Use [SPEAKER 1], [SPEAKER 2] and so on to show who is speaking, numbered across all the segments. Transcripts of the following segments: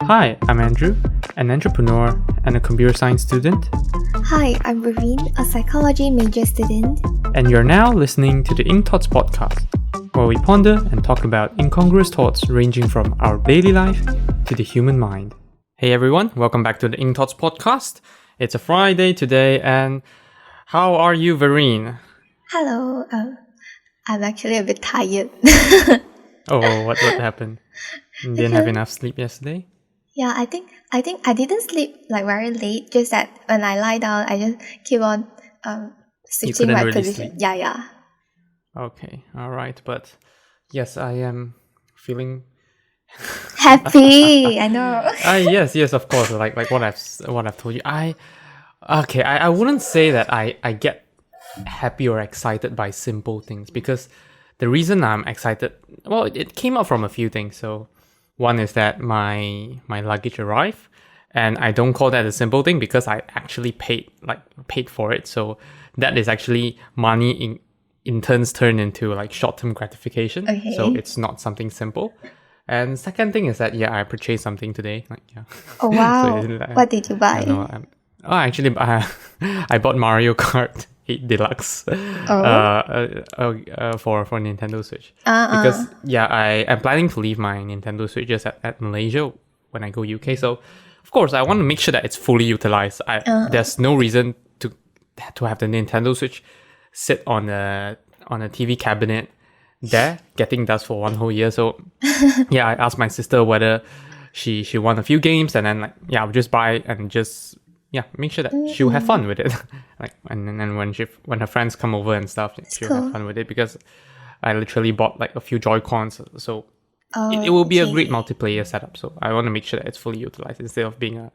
[SPEAKER 1] Hi, I'm Andrew, an entrepreneur and a computer science student,
[SPEAKER 2] Hi, I'm Verene, a psychology major student.
[SPEAKER 1] and you're now listening to the Ink Thoughts podcast, where we ponder and talk about incongruous thoughts ranging from our daily life to the human mind. Hey everyone, welcome back to the Ink Thoughts podcast. It's a Friday today, and how are you, Verene?
[SPEAKER 2] Hello, I'm actually a bit tired.
[SPEAKER 1] Oh, what happened? Didn't have enough sleep yesterday?
[SPEAKER 2] Yeah, I think I didn't sleep like very late. Just that when I lie down, I just keep on switching
[SPEAKER 1] couldn't
[SPEAKER 2] my
[SPEAKER 1] really
[SPEAKER 2] position.
[SPEAKER 1] sleep.
[SPEAKER 2] Yeah.
[SPEAKER 1] Okay, alright, but yes, I am feeling
[SPEAKER 2] Happy, I know.
[SPEAKER 1] yes, of course. Like what I've told you. I wouldn't say that I get happy or excited by simple things, because the reason I'm excited, well, it came out from a few things. So one is that my luggage arrived, and I don't call that a simple thing because I actually paid for it. So that is actually money in turns turned into like short-term gratification.
[SPEAKER 2] Okay.
[SPEAKER 1] So it's not something simple. And second thing is that I purchased something today.
[SPEAKER 2] Oh wow!
[SPEAKER 1] isn't that-
[SPEAKER 2] What did you buy?
[SPEAKER 1] I don't know. Actually, I bought Mario Kart 8 Deluxe for Nintendo Switch, because I am planning to leave my Nintendo Switch just at Malaysia when I go UK. So of course I want to make sure that it's fully utilized. There's no reason to have the Nintendo Switch sit on a TV cabinet there getting dust for one whole year. So I asked my sister whether she won a few games, and then I'll just buy it and just make sure that she'll have fun with it. And then when her friends come over and stuff, she'll have fun with it, because I literally bought like a few Joy-Cons, so it will be a great multiplayer setup. So I want to make sure that it's fully utilized instead of being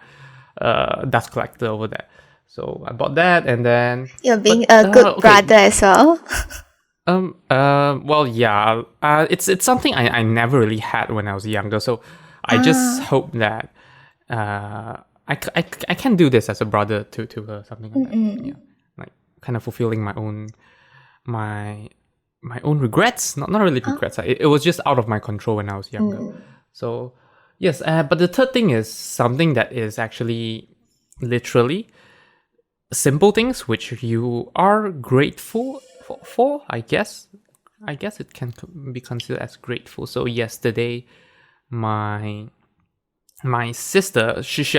[SPEAKER 1] a dust collector over there. So I bought that, and then
[SPEAKER 2] You're being a good brother as well.
[SPEAKER 1] It's something I never really had when I was younger. So I just hope that I can do this as a brother to her, something like that. Yeah, like kind of fulfilling my own regrets. Not really regrets. It was just out of my control when I was younger. So yes, but the third thing is something that is actually literally simple things which you are grateful for. I guess it can be considered as grateful. So yesterday, my sister, she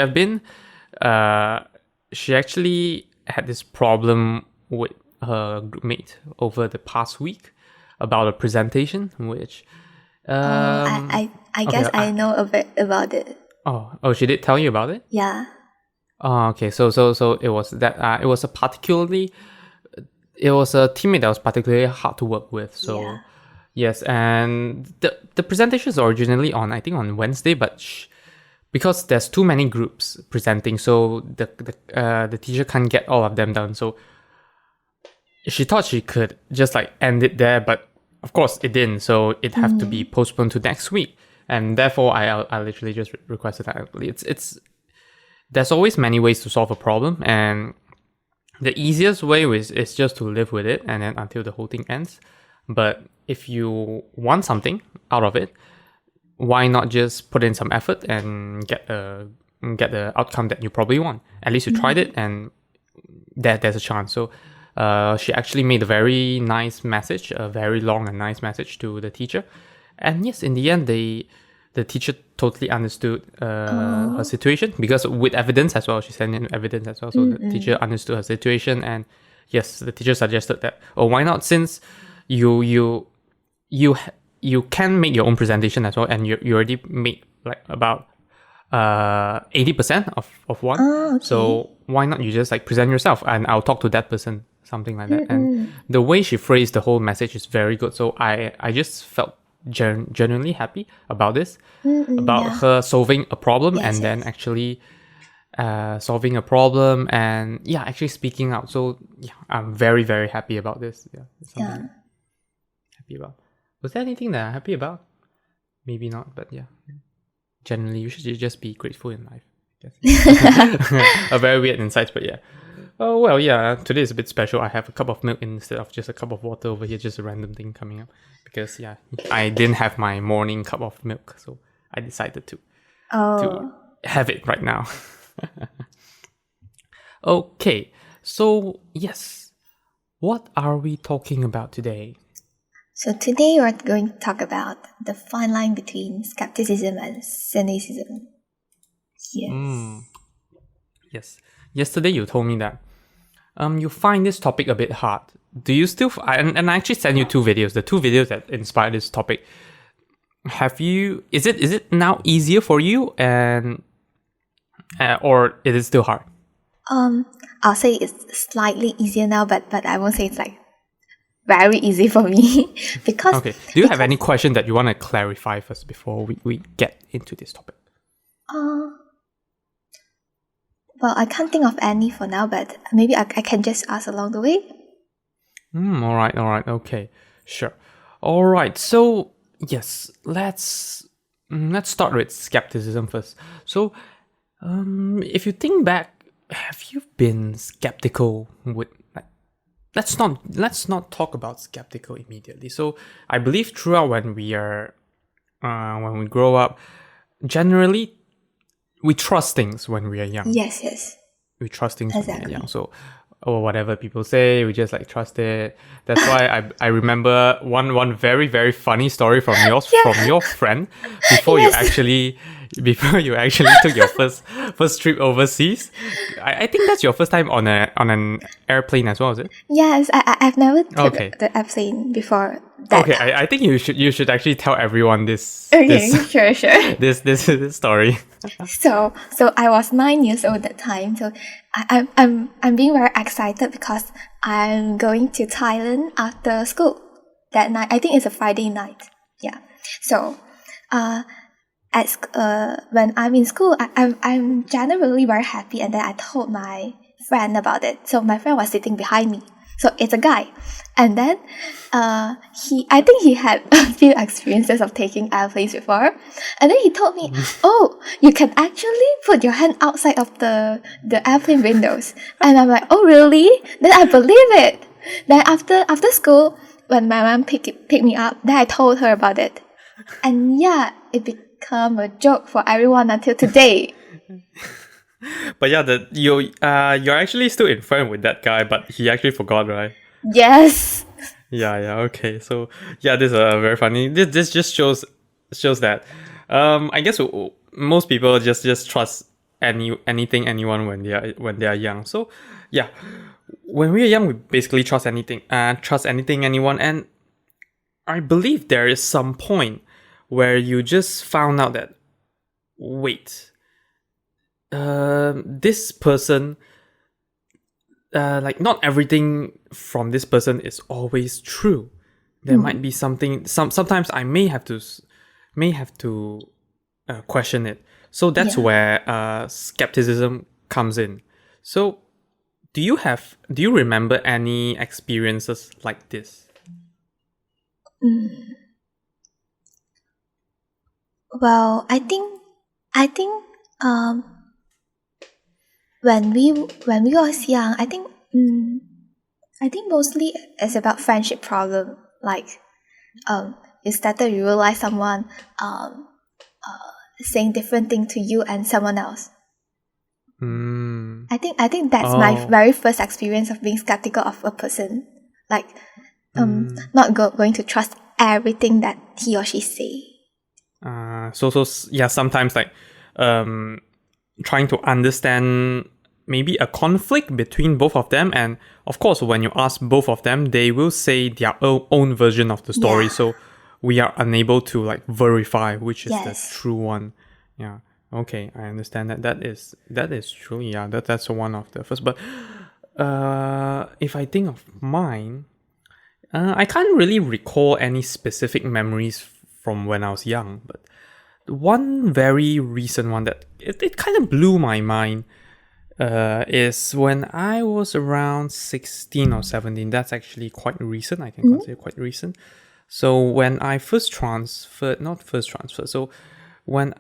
[SPEAKER 1] actually had this problem with her group mate over the past week about a presentation, which
[SPEAKER 2] I guess I know a bit about it.
[SPEAKER 1] Oh, she did tell you about it?
[SPEAKER 2] Yeah.
[SPEAKER 1] Oh, okay. So it was that it was a teammate that was particularly hard to work with. So yes, and the presentation is originally on Wednesday, but because there's too many groups presenting, so the teacher can't get all of them done. So she thought she could just end it there, but of course it didn't. So it have to be postponed to next week, and therefore I literally just requested that. There's always many ways to solve a problem, and the easiest way is just to live with it, and then until the whole thing ends. But if you want something out of it, why not just put in some effort and get the outcome that you probably want? At least you tried it, and there's a chance. So she actually made a very nice message, a very long and nice message to the teacher. And yes, in the end, the teacher totally understood her situation, because with evidence as well, she sent in evidence as well. So the teacher understood her situation, and yes, the teacher suggested that, why not, since you can make your own presentation as well, and you already made about 80% of one.
[SPEAKER 2] Okay.
[SPEAKER 1] So why not you just present yourself, and I'll talk to that person, something like that. And the way she phrased the whole message is very good. So I just felt genuinely happy about this, about her solving a problem, and then actually solving a problem, and actually speaking out. So I'm very, very happy about this. It's something happy about. Was there anything that I'm happy about? Maybe not, but generally you should just be grateful in life, I guess. A very weird insight, but oh well, today is a bit special. I have a cup of milk instead of just a cup of water over here, just a random thing coming up, because I didn't have my morning cup of milk, so I decided to
[SPEAKER 2] Oh,
[SPEAKER 1] have it right now. Okay, so yes, what are we talking about today?
[SPEAKER 2] so today we're going to talk about the fine line between skepticism and cynicism. Yes.
[SPEAKER 1] Yes, yesterday you told me that you find this topic a bit hard. Do you still? And I actually sent you two videos. The two videos that inspired this topic. Have you? Is it now easier for you, and or is it still hard?
[SPEAKER 2] I'll say it's slightly easier now, but I won't say it's like very easy for me because
[SPEAKER 1] Okay. Do you have any question that you want to clarify first before we get into this topic?
[SPEAKER 2] well, I can't think of any for now, but maybe I can just ask along the way.
[SPEAKER 1] All right. Okay, sure. All right. So yes, let's start with skepticism first. So, if you think back, have you been skeptical with like? Let's not talk about skeptical immediately. So I believe throughout when we grow up, generally we trust things when we are young.
[SPEAKER 2] Yes.
[SPEAKER 1] We trust things when we are
[SPEAKER 2] Exactly.
[SPEAKER 1] young. So, or whatever people say, we just like trust it. That's why I remember one very very funny story from your friend before
[SPEAKER 2] Yes.
[SPEAKER 1] before you actually took your first trip overseas. I think that's your first time on an airplane as well, is it?
[SPEAKER 2] Yes, I've never took
[SPEAKER 1] Okay.
[SPEAKER 2] the airplane before that.
[SPEAKER 1] Okay, I think you should actually tell everyone this
[SPEAKER 2] Okay, sure.
[SPEAKER 1] this story.
[SPEAKER 2] So I was 9 years old at that time. So I'm being very excited because I'm going to Thailand after school that night. I think it's a Friday night. Yeah. So when I'm in school, I'm generally very happy, and then I told my friend about it. So my friend was sitting behind me. So it's a guy, and then I think he had a few experiences of taking airplanes before, and then he told me, "Oh, you can actually put your hand outside of the airplane windows." And I'm like, "Oh, really?" Then I believe it. Then after school, when my mom picked me up, then I told her about it, and yeah, it became a joke for everyone until today.
[SPEAKER 1] But yeah, you're actually still in front with that guy, but he actually forgot, right?
[SPEAKER 2] Yes.
[SPEAKER 1] Yeah, okay. So yeah, this is very funny. This just shows that I guess most people just trust anything anyone when they are young. So yeah, when we are young, we basically trust anything anyone, and I believe there is some point where you just found out that wait, this person, like not everything from this person is always true. There might be something. Sometimes I may have to question it. So that's
[SPEAKER 2] Yeah.
[SPEAKER 1] where skepticism comes in. So do you remember any experiences like this?
[SPEAKER 2] Well, I think when we was young, I think mostly it's about friendship problem. Like you started to realize someone saying different thing to you and someone else. I think that's my very first experience of being skeptical of a person. Like not going to trust everything that he or she say.
[SPEAKER 1] Yeah, sometimes like trying to understand maybe a conflict between both of them, and of course when you ask both of them, they will say their own version of the story.
[SPEAKER 2] Yeah.
[SPEAKER 1] So we are unable to like verify which is
[SPEAKER 2] Yes.
[SPEAKER 1] the true one. Yeah, okay, I understand that is true. Yeah, that's one of the first. But if I think of mine, I can't really recall any specific memories from when I was young, but one very recent one that it kind of blew my mind is when I was around 16 or 17. That's actually quite recent. I can consider quite recent. So when I so when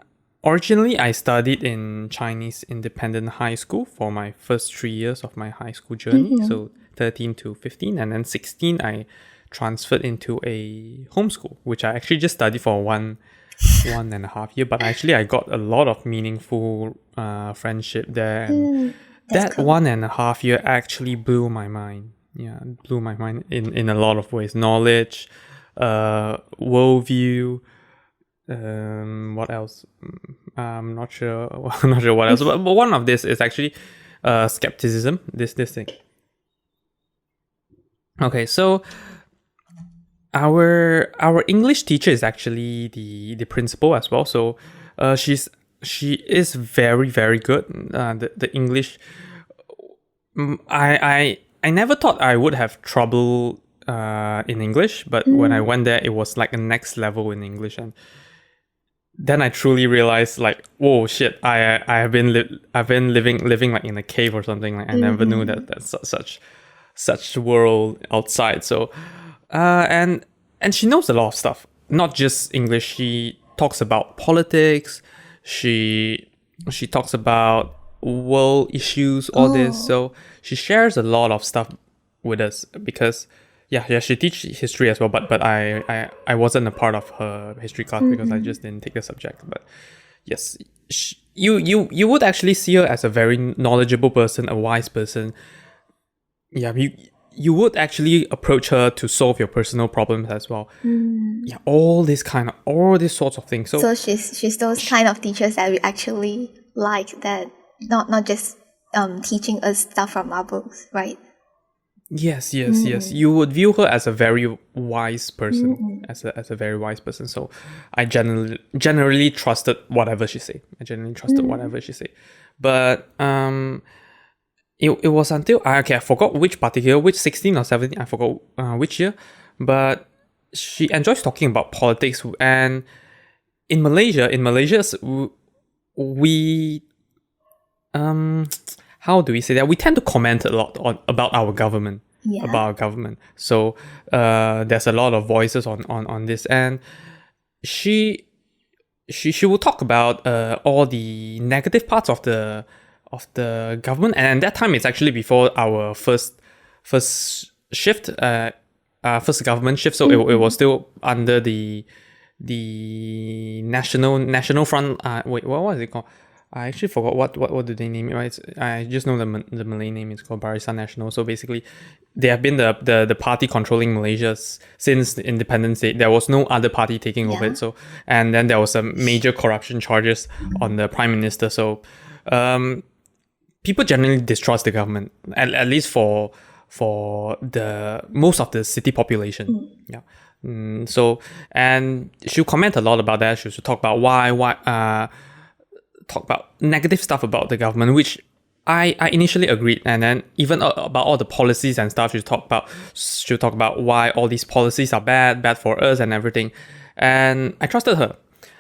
[SPEAKER 1] originally I studied in Chinese independent high school for my first 3 years of my high school journey. So 13 to 15, and then 16 I transferred into a homeschool, which I actually just studied for one 1.5 year, but actually I got a lot of meaningful friendship there, and
[SPEAKER 2] That's
[SPEAKER 1] that
[SPEAKER 2] cool.
[SPEAKER 1] 1.5 year actually blew my mind. Yeah, blew my mind in a lot of ways. Knowledge, worldview, what else? I'm not sure. I'm not sure what else. But one of this is actually skepticism. This thing. Okay, so our English teacher is actually the principal as well. So she is very very good. The English. I never thought I would have trouble in English, but when I went there, it was like a next level in English, and then I truly realized, like, whoa, shit! I've been living like in a cave or something. Like I never knew that that's such world outside. So, and she knows a lot of stuff, not just English. She talks about politics. She talks about world issues, all this. So she shares a lot of stuff with us because yeah, she teaches history as well, but I wasn't a part of her history class because I just didn't take the subject. But yes, you would actually see her as a very knowledgeable person, a wise person. Yeah, you would actually approach her to solve your personal problems as well. Yeah, all these sorts of things.
[SPEAKER 2] So she's those kind of teachers that we actually like, that not just teaching us stuff from our books, right?
[SPEAKER 1] Yes. You would view her as a very wise person, as a very wise person. So I generally trusted whatever she said. But it was until I forgot which 16 or 17, I forgot which year, but she enjoys talking about politics. And in Malaysia, we how do we say that? We tend to comment a lot about our government.
[SPEAKER 2] Yeah.
[SPEAKER 1] About our government. So there's a lot of voices on this, and she will talk about all the negative parts of the government. And at that time, it's actually before our first shift, first government shift. So it was still under the national front. Wait, what was it called? I actually forgot what do they name it, right? I just know the Malay name is called Barisan Nasional. So basically, they have been the party controlling Malaysia since the independence day. There was no other party taking over it. So, and then there was some major corruption charges on the prime minister. So, people generally distrust the government, at least for the most of the city population. Yeah. So, and she'll comment a lot about that. She'll talk about talk about negative stuff about the government, which I initially agreed. And then even about all the policies and stuff, she'll talk about why all these policies are bad for us and everything. And I trusted her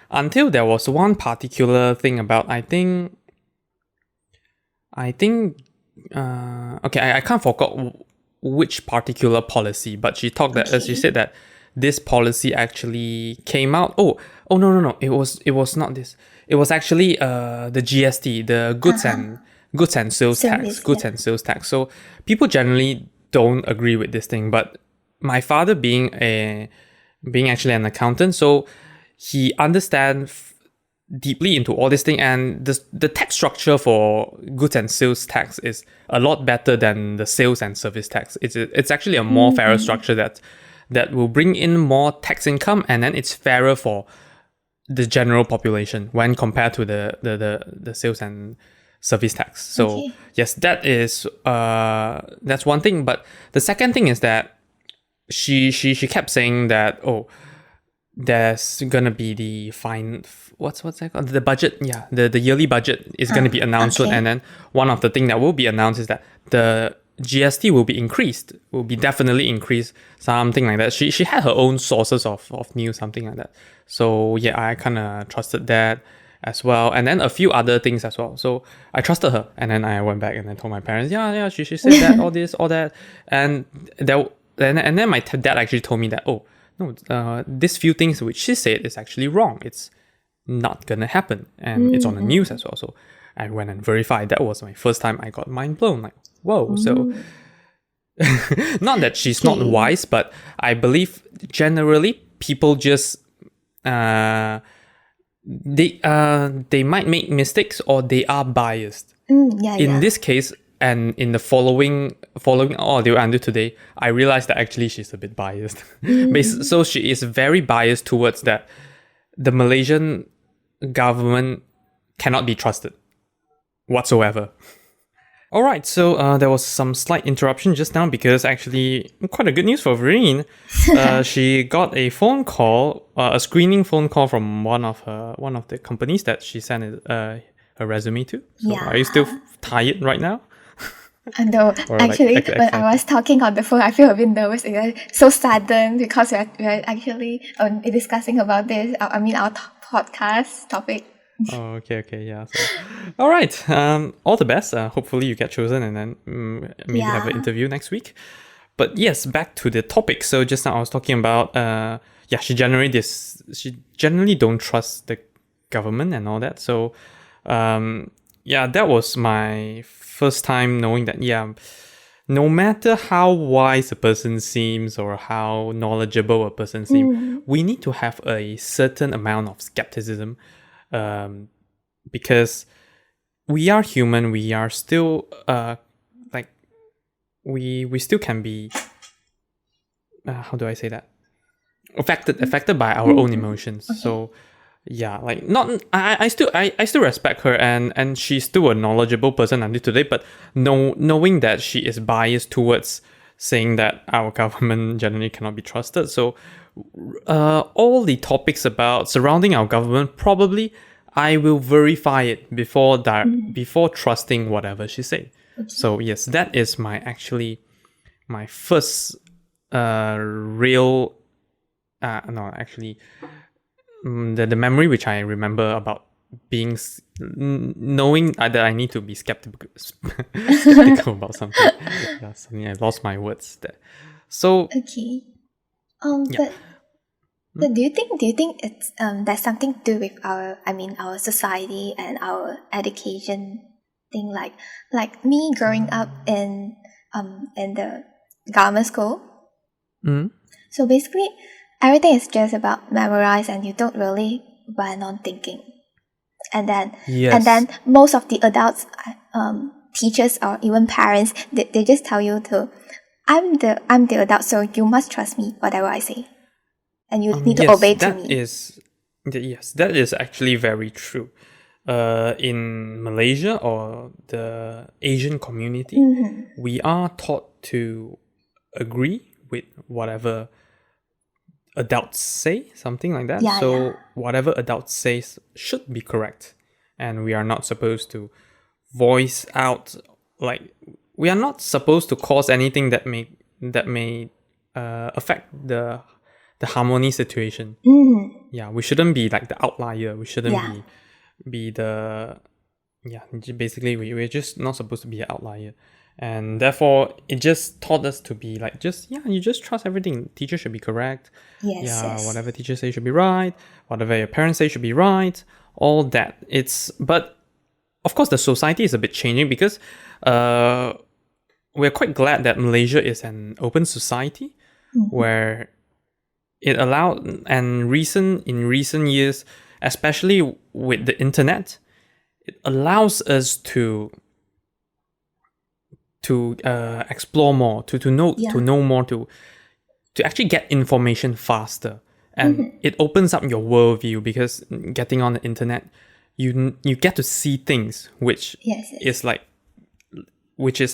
[SPEAKER 1] until there was one particular thing about, I think I can't forget which particular policy, but she talked that she said that this policy actually came out. Oh no, it was not this. It was actually the GST, the goods and sales tax. So people generally don't agree with this thing, but my father being actually an accountant, so he understands deeply into all this thing, and the tax structure for goods and sales tax is a lot better than the sales and service tax. It's actually a more fairer structure that will bring in more tax income, and then it's fairer for the general population when compared to the sales and service tax. So yes, that's one thing. But the second thing is that she kept saying that, there's gonna be the what's that called? The budget, the yearly budget is gonna be announced soon, and then one of the things that will be announced is that the GST will be definitely increased, something like that. She had her own sources of news, something like that. So yeah, I kind of trusted that as well, and then a few other things as well. So I trusted her, and then I went back and I told my parents, she said that, all this, all that, and then my dad actually told me that, this few things which she said is actually wrong. It's not gonna happen, and it's on the news as well. So I went and verified. That was my first time I got mind blown. Like, whoa. So not that she's not wise, but I believe generally people just they might make mistakes or they are biased.
[SPEAKER 2] Yeah,
[SPEAKER 1] In
[SPEAKER 2] yeah.
[SPEAKER 1] this case, and in the following audio until today, I realized that actually she's a bit biased. So she is very biased towards that the Malaysian government cannot be trusted whatsoever. All right, so there was some slight interruption just now because actually quite a good news for Verene. She got a phone call, a screening phone call from one of the companies that she sent her resume to. So
[SPEAKER 2] Yeah.
[SPEAKER 1] are you still tired right now?
[SPEAKER 2] And though,
[SPEAKER 1] Or like
[SPEAKER 2] actually, when I
[SPEAKER 1] excited?
[SPEAKER 2] was talking on the phone, I feel a bit nervous. So sudden because we're actually discussing about this. Our podcast topic.
[SPEAKER 1] Oh, okay, yeah. So, all right. All the best. Hopefully you get chosen and then maybe have an
[SPEAKER 2] Yeah.
[SPEAKER 1] interview next week. But yes, back to the topic. So just now I was talking about she generally don't trust the government and all that. So that was my first time knowing that no matter how wise a person seems or how knowledgeable a person seems, we need to have a certain amount of skepticism, because we are human. We are still we still can be how do I say that, affected by our own emotions.
[SPEAKER 2] Okay.
[SPEAKER 1] So like not I still respect her, and she's still a knowledgeable person until today, but knowing that she is biased towards saying that our government generally cannot be trusted. So all the topics about surrounding our government, probably I will verify it before trusting whatever she said. So yes, that is my first real the memory which I remember about being knowing that I need to be skeptical about something. Suddenly I lost my words there. So
[SPEAKER 2] Okay. But do you think it's there's something to do with our society and our education thing, like me growing up in the government school. So basically everything is just about memorize and you don't really run on thinking. And then most of the adults, teachers or even parents, they just tell you to I'm the adult, so you must trust me whatever I say. And you need to obey to me.
[SPEAKER 1] That is actually very true. In Malaysia or the Asian community, we are taught to agree with whatever adults say, something like that. Whatever adults say should be correct, and we are not supposed to voice out, like we are not supposed to cause anything that may affect the harmony situation. We shouldn't be like the outlier. We shouldn't be the basically we're just not supposed to be an outlier. And therefore it just taught us to be like you just trust everything. Teacher should be correct. Whatever teacher say should be right, whatever your parents say should be right, all that. But of course the society is a bit changing because we're quite glad that Malaysia is an open society where it allowed, and in recent years, especially with the internet, it allows us to explore more, to know more, to actually get information faster, and it opens up your worldview, because getting on the internet, you get to see things which is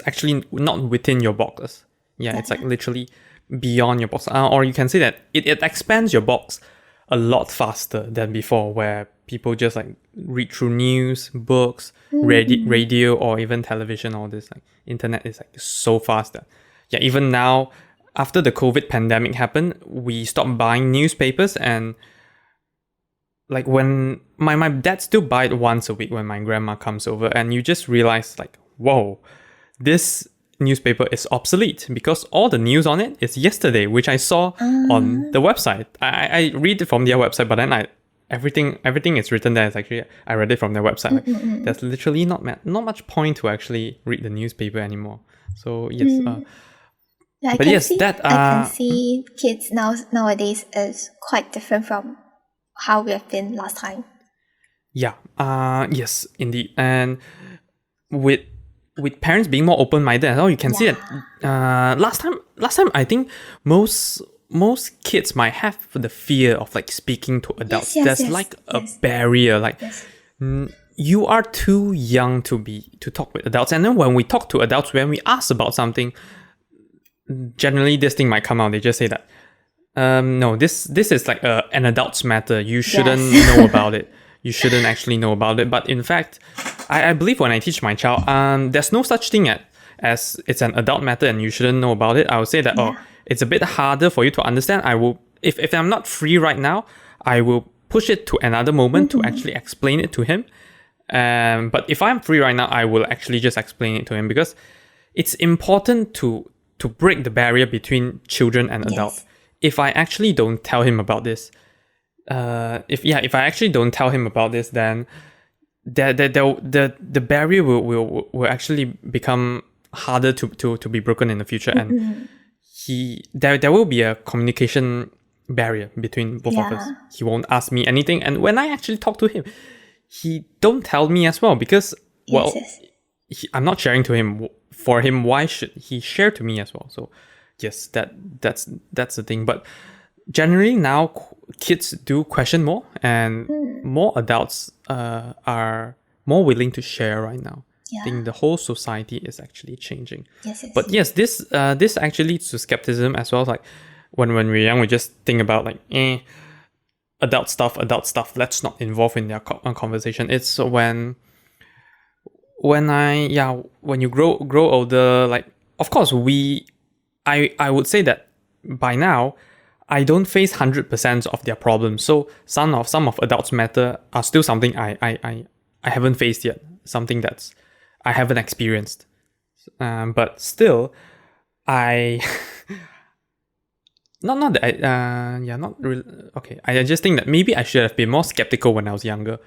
[SPEAKER 1] actually not within your box. It's like literally beyond your box, or you can say that it expands your box a lot faster than before, where people just like read through news, books, radio, or even television. All this, like internet is like so fast that even now, after the COVID pandemic happened, we stopped buying newspapers, and like when my dad still buy it once a week when my grandma comes over, and you just realize like, whoa, this newspaper is obsolete because all the news on it is yesterday, which I saw on the website. I read it from their website, but then everything is written there. It's actually, I read it from their website. Like, there's literally not much point to actually read the newspaper anymore. So yes,
[SPEAKER 2] I can see kids nowadays is quite different from how we have been last time.
[SPEAKER 1] Yeah. Yes, indeed. And with parents being more open-minded as well, you can see that last time I think most kids might have the fear of like speaking to adults. There's like a barrier, like you are too young to talk with adults. And then when we talk to adults, when we ask about something, generally this thing might come out. They just say that no, this is like an adult's matter. You shouldn't know about it. You shouldn't actually know about it. But in fact, I believe when I teach my child, there's no such thing as it's an adult matter and you shouldn't know about it. I would say that it's a bit harder for you to understand. I will, if I'm not free right now, I will push it to another moment to actually explain it to him. But if I'm free right now, I will actually just explain it to him, because it's important to break the barrier between children and adults. If I actually don't tell him about this, if I actually don't tell him about this, then the barrier will actually become harder to be broken in the future, and there will be a communication barrier between both of us. He won't ask me anything, and when I actually talk to him, he don't tell me as well, because I'm not sharing to him. For him, why should he share to me as well? So yes, that's the thing. But generally now, kids do question more, and more adults are more willing to share right now. I think the whole society is actually changing. But yes, this actually leads to skepticism as well. Like when we're young, we just think about like adult stuff. Let's not involve in their conversation. It's when you grow older, like of course I would say that by now I don't face 100% of their problems. So some of adults matter are still something I haven't faced yet, something that's I haven't experienced. But still, I not that not really. Okay, I just think that maybe I should have been more skeptical when I was younger,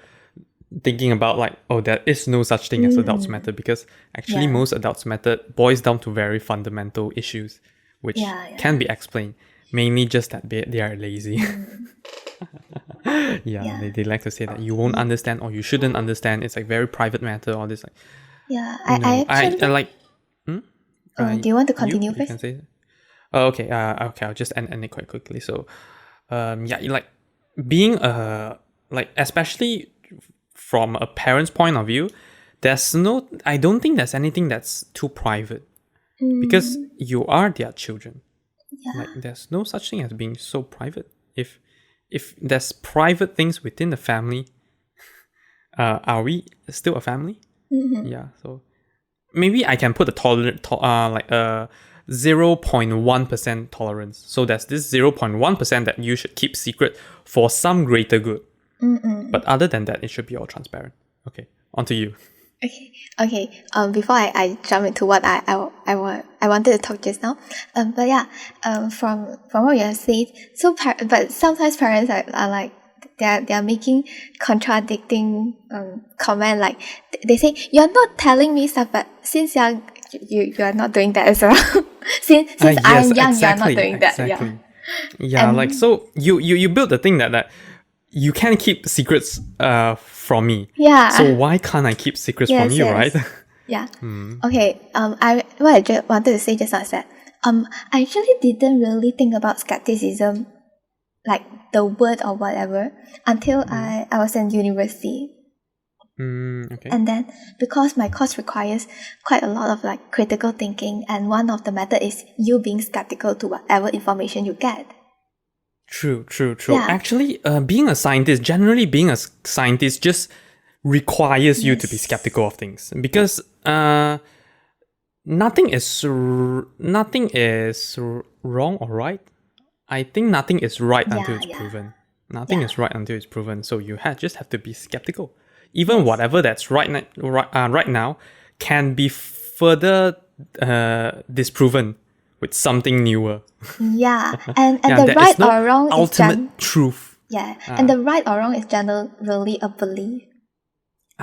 [SPEAKER 1] thinking about like, oh, there is no such thing as adults matter, because actually most adults matter boils down to very fundamental issues which can be explained, mainly just that they are lazy. They like to say that you won't understand or you shouldn't understand, it's like very private matter, all this like I like
[SPEAKER 2] do you want to continue first?
[SPEAKER 1] You can say okay, I'll just end it quite quickly. So like being like especially from a parent's point of view, I don't think there's anything that's too private, because you are their children. Like there's no such thing as being so private. If there's private things within the family, are we still a family? Yeah, so maybe I can put a like a 0.1% tolerance. So there's this 0.1% that you should keep secret for some greater good. But other than that, it should be all transparent. Okay, on to you.
[SPEAKER 2] Okay. Before I jump into what I wanted to talk just now, from what you have said, but sometimes parents are like they're making contradicting comment, like they say you're not telling me stuff, but since you are not doing that as well. since I'm young,
[SPEAKER 1] exactly,
[SPEAKER 2] you're not doing that.
[SPEAKER 1] Yeah, like so you build the thing that you can keep secrets from me.
[SPEAKER 2] Yeah.
[SPEAKER 1] So why can't I keep secrets from you, right?
[SPEAKER 2] Yeah. Okay. What I just wanted to say just now is that I actually didn't really think about skepticism, like the word or whatever, until I was in university.
[SPEAKER 1] Okay.
[SPEAKER 2] And then because my course requires quite a lot of like critical thinking, and one of the method is you being skeptical to whatever information you get.
[SPEAKER 1] True. Yeah. Actually, being a scientist just requires you to be skeptical of things, because nothing is wrong or right. I think nothing is right until it's proven. Nothing is right until it's proven. So you just have to be skeptical. Even whatever that's right now can be further disproven with something newer.
[SPEAKER 2] Yeah, and the right or wrong
[SPEAKER 1] ultimate truth.
[SPEAKER 2] Yeah, and the right or wrong is generally a belief.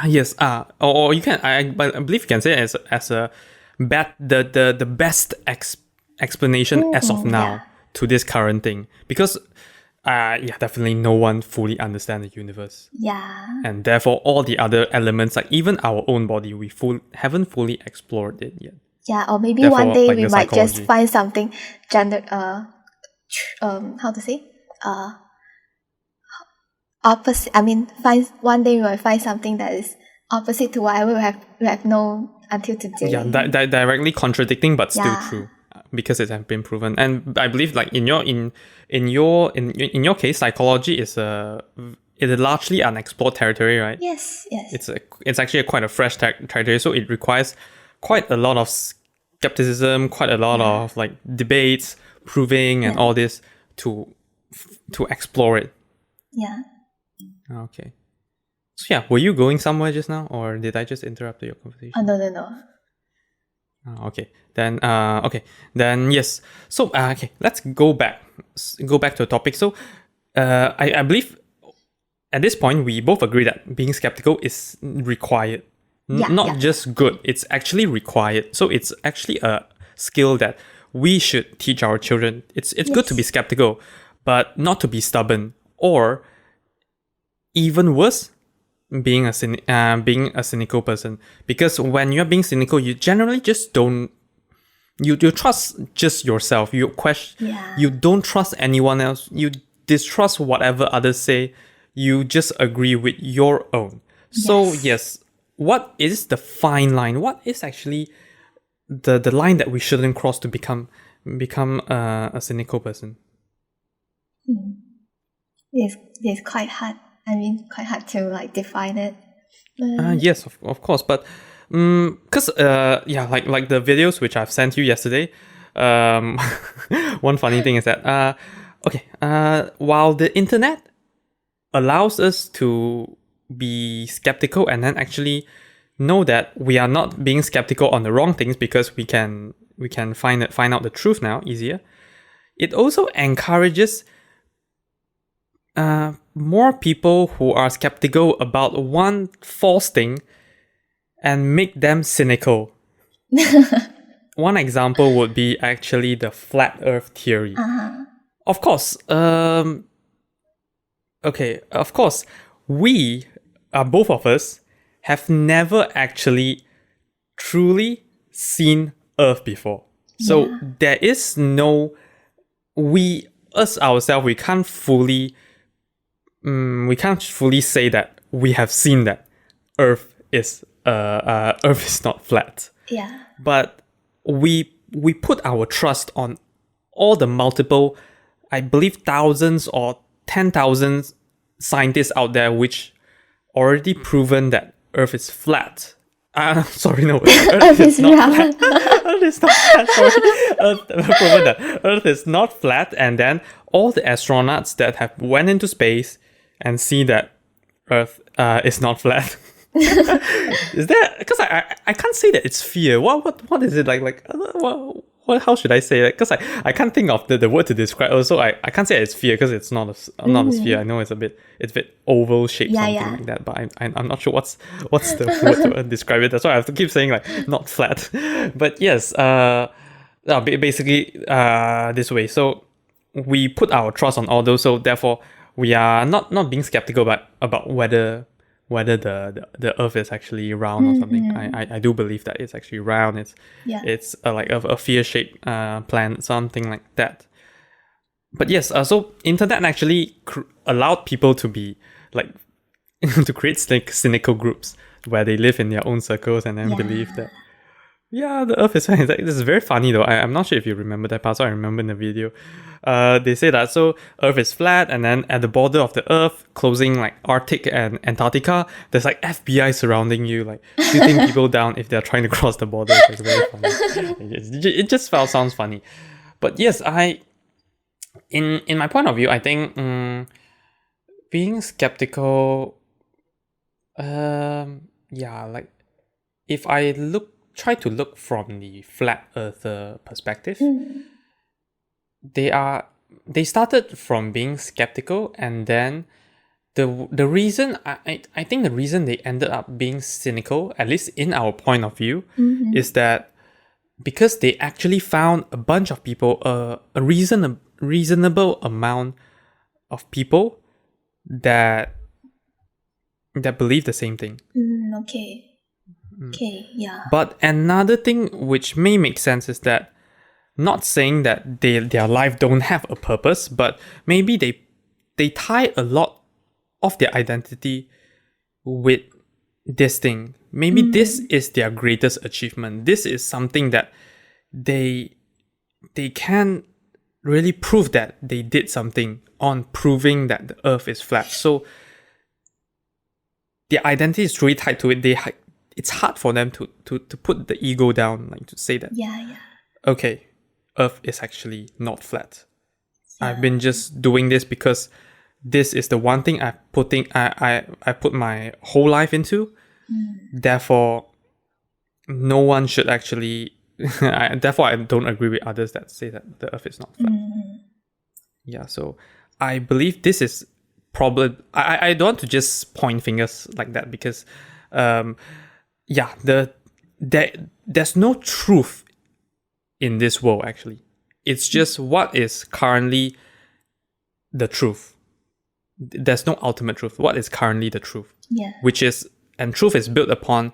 [SPEAKER 1] Yes. Or you can. I believe you can say it as a the best explanation as of now to this current thing, because yeah, definitely no one fully understands the universe.
[SPEAKER 2] Yeah.
[SPEAKER 1] And therefore, all the other elements, like even our own body, we haven't fully explored it yet.
[SPEAKER 2] Yeah, or maybe one
[SPEAKER 1] Therefore,
[SPEAKER 2] day
[SPEAKER 1] like
[SPEAKER 2] we
[SPEAKER 1] the
[SPEAKER 2] might just
[SPEAKER 1] psychology.
[SPEAKER 2] find something gender how to say? Opposite. I mean, one day we will find something that is opposite to whatever we have known until today.
[SPEAKER 1] Yeah, directly contradicting, but still
[SPEAKER 2] Yeah.
[SPEAKER 1] true because it has been proven. And I believe, like in your case, psychology is largely unexplored territory, right?
[SPEAKER 2] Yes.
[SPEAKER 1] It's actually quite a fresh territory, so it requires quite a lot of skepticism, quite a lot of like debates, proving, and all this to explore it.
[SPEAKER 2] Yeah.
[SPEAKER 1] Okay. So yeah, were you going somewhere just now, or did I just interrupt your conversation?
[SPEAKER 2] Oh, no.
[SPEAKER 1] Okay. Then yes. So okay, let's go back to the topic. So I believe at this point we both agree that being skeptical is required. Not just good, it's actually required. So it's actually a skill that we should teach our children. It's good to be skeptical, but not to be stubborn, or even worse, being a cynical person. Because when you're being cynical, you generally just don't you trust just yourself. You don't trust anyone else. You distrust whatever others say. You just agree with your own. So yes, what is the fine line? What is actually the line that we shouldn't cross to become a cynical person?
[SPEAKER 2] It's quite hard. I mean, quite hard to like define it.
[SPEAKER 1] Yes, of course, but because like the videos which I've sent you yesterday, one funny thing is that while the internet allows us to be skeptical and then actually know that we are not being skeptical on the wrong things because we can find out the truth now easier, it also encourages more people who are skeptical about one false thing and make them cynical. One example would be actually the flat earth theory. Of course, we, both of us, have never actually truly seen Earth before. So there is no, us ourselves, we can't fully say that we have seen that Earth is not flat.
[SPEAKER 2] Yeah.
[SPEAKER 1] But we put our trust on all the multiple, I believe thousands or 10,000 scientists out there which already proven that Earth is flat. Sorry, no. Earth is not flat. Earth is not flat. Sorry. Proven that Earth is not flat, and then all the astronauts that have went into space and see that Earth is not flat. Is there? Because I can't say that it's fear. What is it like? What? How should I say it? Because I can't think of the word to describe. Also, I can't say it's fear because it's not a sphere. I know it's a bit oval shaped, something like that. But I'm not sure what's the word to describe it. That's why I have to keep saying like not flat. But yes, basically this way. So we put our trust on all those. So therefore, we are not being skeptical about whether the Earth is actually round or something. I do believe that it's actually round. It's like a sphere-shaped planet, something like that. But yes, so internet actually allowed people to be like to create cynical groups where they live in their own circles and then believe that the Earth is flat. This is very funny though. I'm not sure if you remember that part. So I remember in the video, they say that so Earth is flat, and then at the border of the Earth, closing like Arctic and Antarctica, there's like FBI surrounding you, like shooting people down if they're trying to cross the border. It's very funny. It just sounds funny. But yes, in my point of view, I think being skeptical, like if I try to look from the flat earther perspective, they started from being skeptical, and then the reason I think the reason they ended up being cynical, at least in our point of view, is that because they actually found a bunch of people a reasonable amount of people that believe the same thing.
[SPEAKER 2] Okay. Okay, yeah.
[SPEAKER 1] But another thing which may make sense is that, not saying that their life don't have a purpose, but maybe they tie a lot of their identity with this thing. Maybe this is their greatest achievement. This is something that they can really prove that they did something on proving that the earth is flat. So their identity is really tied to it. It's hard for them to put the ego down, like to say that,
[SPEAKER 2] Yeah.
[SPEAKER 1] okay, earth is actually not flat. I've been just doing this because this is the one thing I put my whole life into. Therefore, no one should actually. Therefore, I don't agree with others that say that the earth is not flat. Yeah, so I believe this is probably. I don't want to just point fingers like that because, there's no truth in this world actually. It's just what is currently the truth. There's no ultimate truth. What is currently the truth?
[SPEAKER 2] Yeah.
[SPEAKER 1] And truth is built upon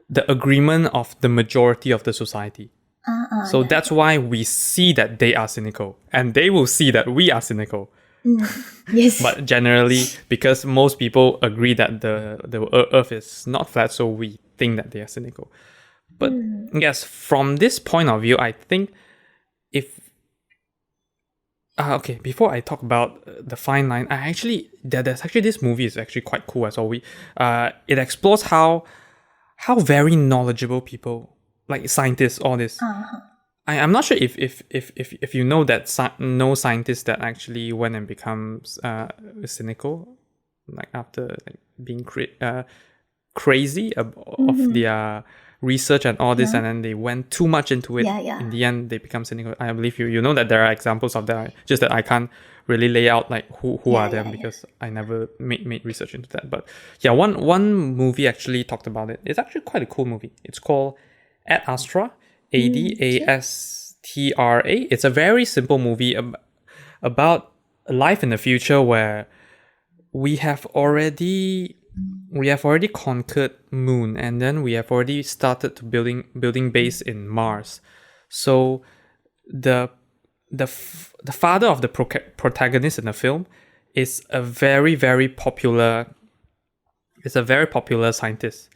[SPEAKER 1] the agreement of the majority of the society. So that's why we see that they are cynical, and they will see that we are cynical.
[SPEAKER 2] Yes.
[SPEAKER 1] But generally, because most people agree that the earth is not flat, so we think that they are cynical. But yes, from this point of view, I think if okay, before I talk about the fine line, there's actually this movie is actually quite cool as well. It explores how very knowledgeable people, like scientists, all this. I'm not sure if you know that no scientists that actually went and becomes cynical, like after being crazy of their research and all this, and then they went too much into it. In the end, they become cynical. I believe you know that there are examples of that. Just that I can't really lay out like who are them because I never made research into that. But yeah, one movie actually talked about it. It's actually quite a cool movie. It's called Ad Astra. Adastra. It's a very simple movie about a life in the future where we have already conquered Moon, and then we have already started to building base in Mars. So the father of the protagonist in the film is a very popular scientist.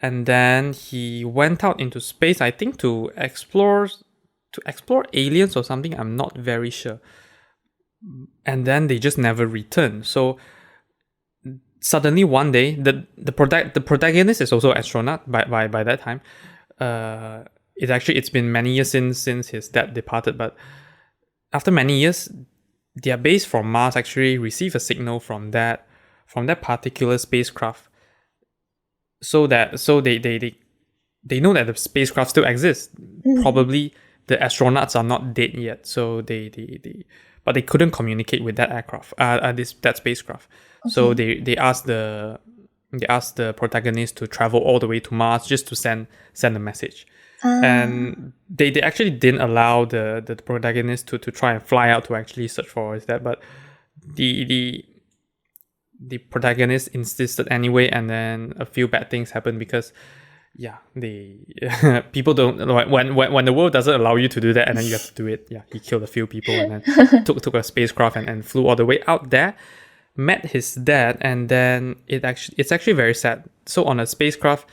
[SPEAKER 1] And then he went out into space, I think, to explore aliens or something. I'm not very sure. And then they just never returned. So suddenly one day, the protagonist is also an astronaut by that time. It's been many years since his dad departed, but after many years, their base from Mars actually received a signal from that particular spacecraft. So they know that the spacecraft still exists. Probably the astronauts are not dead yet, so but they couldn't communicate with that aircraft, that spacecraft. Okay. So they asked the protagonist to travel all the way to Mars just to send a message. And they actually didn't allow the protagonist to try and fly out to actually search for his dad, but the protagonist insisted anyway, and then a few bad things happened because people don't, when the world doesn't allow you to do that and then you have to do it. He killed a few people and then took a spacecraft and flew all the way out there, met his dad, and then it's actually very sad. So on a spacecraft,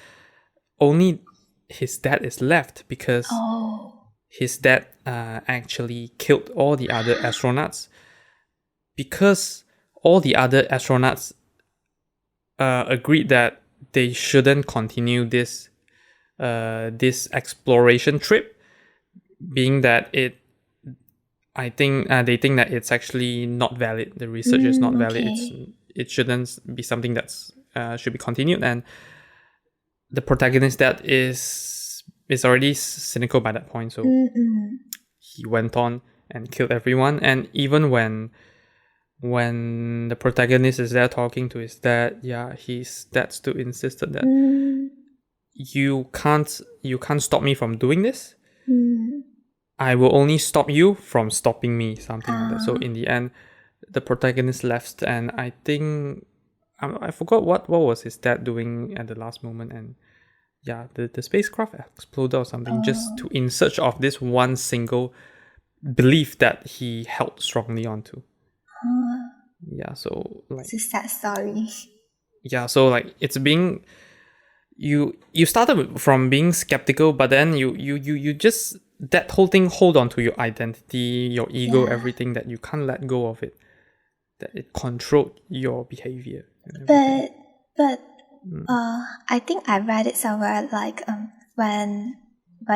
[SPEAKER 1] only his dad is left because his dad actually killed all the other astronauts, because all the other astronauts agreed that they shouldn't continue this exploration trip, being that they think that it's actually not valid. The research is not valid.
[SPEAKER 2] Okay.
[SPEAKER 1] It shouldn't be something that's should be continued. And the protagonist that is already cynical by that point, so he went on and killed everyone. And even when the protagonist is there talking to his dad, his dad still insisted that you can't stop me from doing this. I will only stop you from stopping me, something like that. So in the end, the protagonist left, and I think I forgot what was his dad doing at the last moment, and yeah, the spacecraft exploded or something, just to in search of this one single belief that he held strongly onto. Yeah, so like
[SPEAKER 2] It's a sad story.
[SPEAKER 1] yeah, so like it's being you started from being skeptical, but then you just that whole thing hold on to your identity, your ego,
[SPEAKER 2] Yeah.
[SPEAKER 1] everything, that you can't let go of it, that it controlled your behavior and everything.
[SPEAKER 2] But I think I read it somewhere like when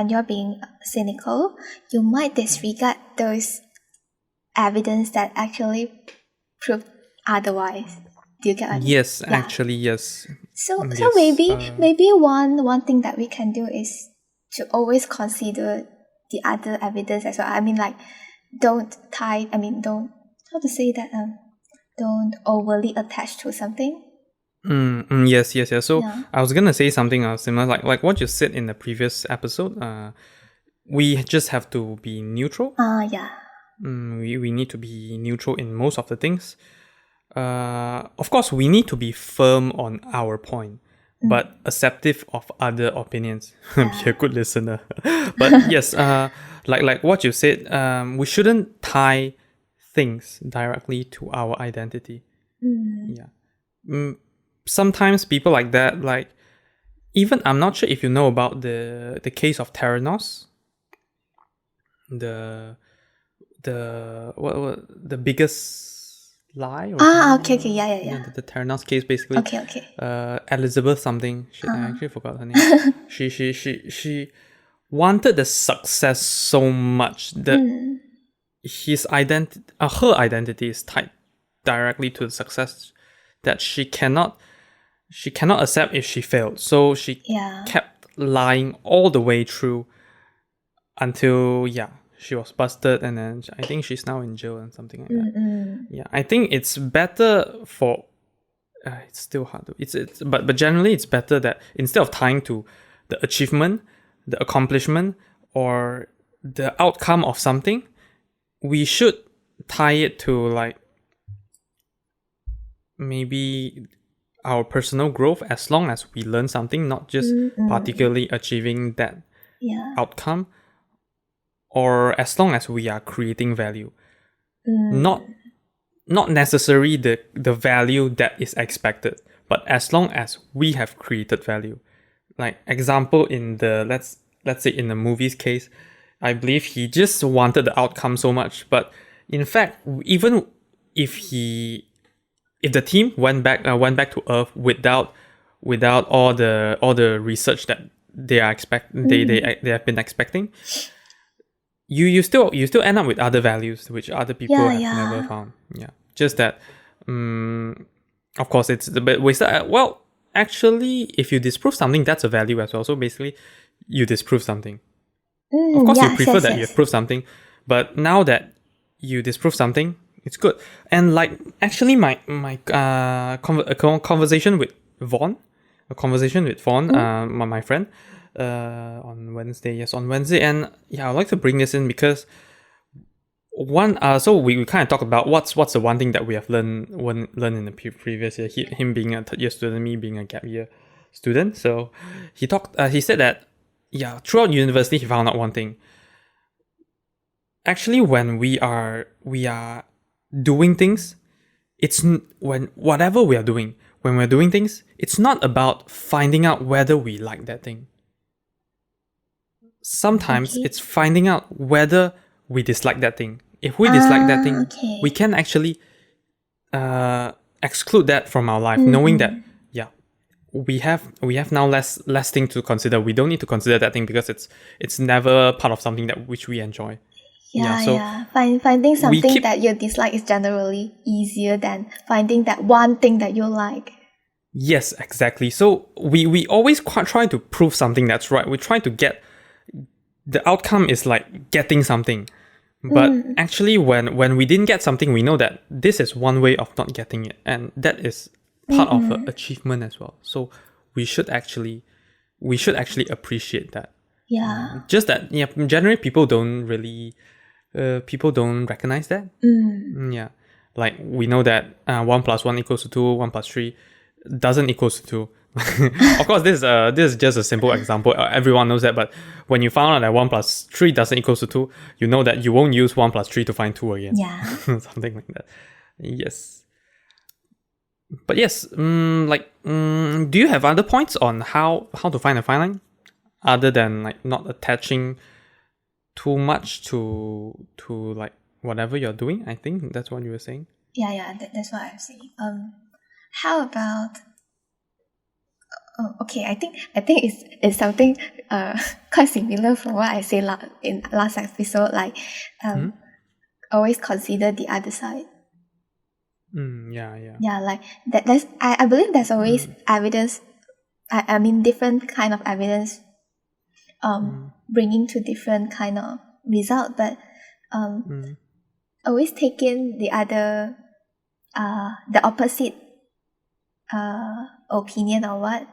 [SPEAKER 2] you're being cynical, you might disregard those evidence that actually prove otherwise. Do you get what I mean?
[SPEAKER 1] Yes,
[SPEAKER 2] Yeah.
[SPEAKER 1] actually, yes.
[SPEAKER 2] So
[SPEAKER 1] Yes,
[SPEAKER 2] maybe one thing that we can do is to always consider the other evidence as well. I mean, like, don't how to say that, don't overly attach to something.
[SPEAKER 1] Yes. So
[SPEAKER 2] Yeah.
[SPEAKER 1] I was gonna say something similar, like what you said in the previous episode. We just have to be neutral.
[SPEAKER 2] Yeah.
[SPEAKER 1] We need to be neutral in most of the things. Of course, we need to be firm on our point, but acceptive of other opinions. Be a good listener. But yes, like what you said, we shouldn't tie things directly to our identity. Yeah. Sometimes people like that, like, even I'm not sure if you know about the case of Theranos, the the biggest lie or something?
[SPEAKER 2] Okay, yeah.
[SPEAKER 1] The Theranos case, basically.
[SPEAKER 2] Okay.
[SPEAKER 1] Elizabeth something. Shit, I actually forgot her name. She wanted the success so much that her identity is tied directly to the success, that she cannot accept if she failed. So she kept lying all the way through until she was busted, and then I think she's now in jail and something like that. Yeah, I think it's better for. It's still hard to. But generally it's better that instead of tying to the achievement, the accomplishment, or the outcome of something, we should tie it to, like, maybe our personal growth, as long as we learn something, not just particularly achieving that outcome, or as long as we are creating value. Not necessarily the value that is expected, but as long as we have created value. Like, example, in the let's say in the movie's case, I believe he just wanted the outcome so much, but in fact, even if the team went back to Earth without all the research that they have been expecting, you still end up with other values which other people have never found. Yeah, just that. Of course, it's a bit wasted. Well, actually, if you disprove something, that's a value as well. So basically, you disprove something. Of course, you prefer that you have proved something, but now that you disprove something, it's good. And like, actually, my conversation with Vaughn, my friend, on Wednesday. Yes, on Wednesday, and I'd like to bring this in because so we kind of talked about what's the one thing that we have learned in the previous year. Him being a third year student, me being a gap year student. So he said that throughout university he found out one thing. Actually, when we are doing things, when we're doing things, it's not about finding out whether we like that thing. Sometimes it's finding out whether we dislike that thing. If we dislike that thing, we can actually exclude that from our life, knowing that we have now less thing to consider. We don't need to consider that thing because it's never part of something which we enjoy.
[SPEAKER 2] Finding something that you dislike is generally easier than finding that one thing that you like.
[SPEAKER 1] Yes, exactly. So we always try to prove something that's right. We try to get the outcome is like getting something. But actually, when we didn't get something, we know that this is one way of not getting it, and that is part of an achievement as well. So we should actually appreciate that.
[SPEAKER 2] Yeah.
[SPEAKER 1] Just that, generally people don't recognize that. Yeah. Like we know that 1 plus 1 equals to 2, 1 plus 3 doesn't equal to 2. Of course, this is just a simple example. Everyone knows that, but when you found out that 1 plus 3 doesn't equal to 2, you know that you won't use 1 plus 3 to find 2 again.
[SPEAKER 2] Yeah.
[SPEAKER 1] Something like that. Yes. But yes, do you have other points on how to find a fine line? Other than like not attaching too much to like whatever you're doing? I think that's what you were saying.
[SPEAKER 2] Yeah, that's what I'm saying. How about? Oh, okay. I think it's something quite similar from what I said in last episode. Like, always consider the other side.
[SPEAKER 1] Yeah.
[SPEAKER 2] Yeah, like that. I believe there's always evidence. I mean, different kind of evidence. Bringing to different kind of result, but always taking the other, the opposite opinion or what,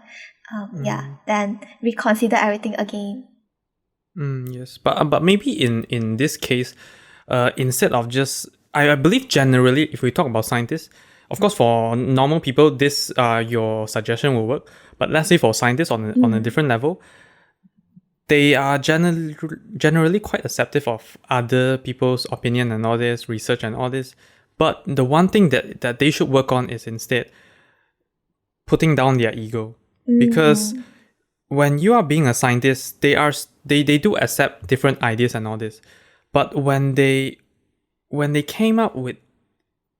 [SPEAKER 2] then reconsider everything again.
[SPEAKER 1] Yes, but maybe in this case, instead of just I believe generally if we talk about scientists, of course for normal people this your suggestion will work, but let's say for scientists on a different level, they are generally quite acceptive of other people's opinion and all this research and all this. But the one thing that they should work on is instead putting down their ego, because when you are being a scientist, they do accept different ideas and all this. But when they came up with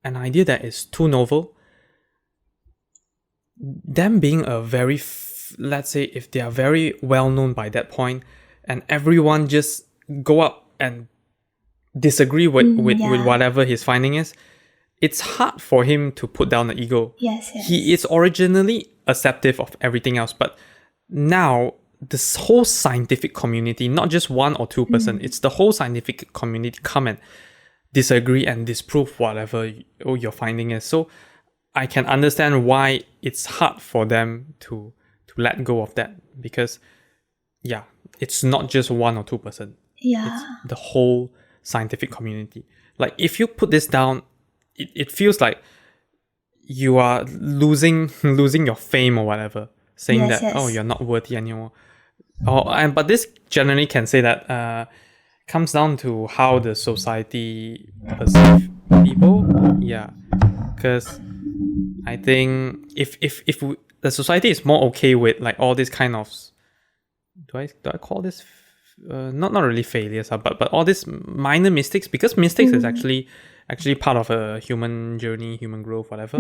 [SPEAKER 1] an idea that is too novel, them being a very let's say if they are very well known by that point, and everyone just go up and disagree with whatever his finding is, it's hard for him to put down the ego.
[SPEAKER 2] Yes.
[SPEAKER 1] He is originally acceptive of everything else, but now this whole scientific community, not just 1 or 2 person, it's the whole scientific community come and disagree and disprove whatever your finding is. So I can understand why it's hard for them to let go of that, because it's not just 1 or 2 person. It's the whole scientific community. Like if you put this down, it feels like you are losing your fame or whatever, saying oh, you're not worthy anymore. But this generally can say that comes down to how the society perceive people. Because I think if the society is more okay with like all this kind of, do I call this not really failures, but all these minor mistakes, because mistakes is actually part of a human journey, human growth, whatever.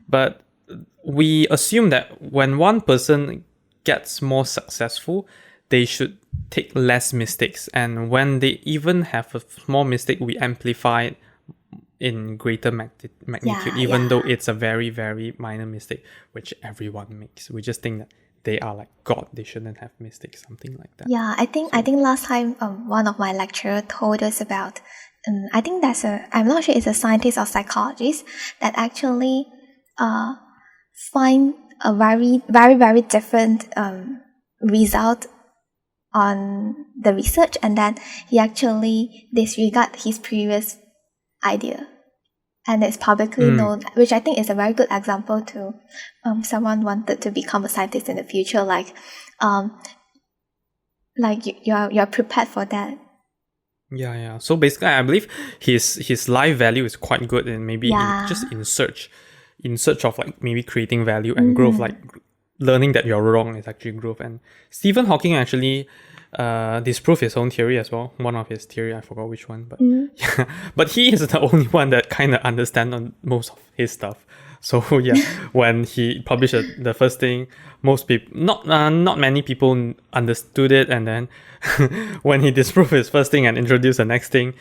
[SPEAKER 1] But we assume that when one person gets more successful, they should take less mistakes, and when they even have a small mistake, we amplify it in greater magnitude, even though it's a very, very minor mistake, which everyone makes. We just think that they are like God, they shouldn't have mistakes, something like that.
[SPEAKER 2] I think last time one of my lecturers told us about I think I'm not sure it's a scientist or psychologist that actually find a very, very, very different result on the research, and then he actually disregard his previous idea, and it's publicly known, which I think is a very good example to someone wanted to become a scientist in the future. Like you're prepared for that.
[SPEAKER 1] Yeah. So basically, I believe his life value is quite good, and maybe in search of like maybe creating value and growth, like learning that you're wrong is actually growth. And Stephen Hawking actually disproved his own theory as well. One of his theory, I forgot which one, but but he is the only one that kind of understands on most of his stuff. So when he published the first thing, most people, not many people understood it, and then when he disproved his first thing and introduced the next thing,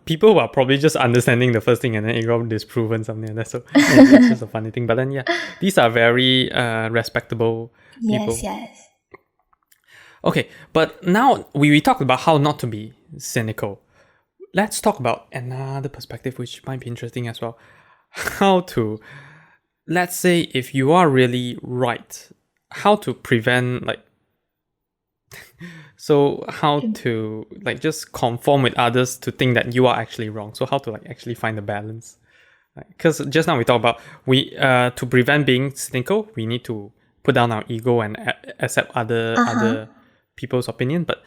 [SPEAKER 1] people were probably just understanding the first thing and then it got disproven, something like that. So it's just a funny thing. But then these are very respectable people.
[SPEAKER 2] Yes.
[SPEAKER 1] Okay, but now we talked about how not to be cynical. Let's talk about another perspective which might be interesting as well. How to, let's say if you are really right, how to prevent so how to just conform with others to think that you are actually wrong. So how to actually find the balance. Because just now we talked about to prevent being cynical, we need to put down our ego and accept other people's opinion. But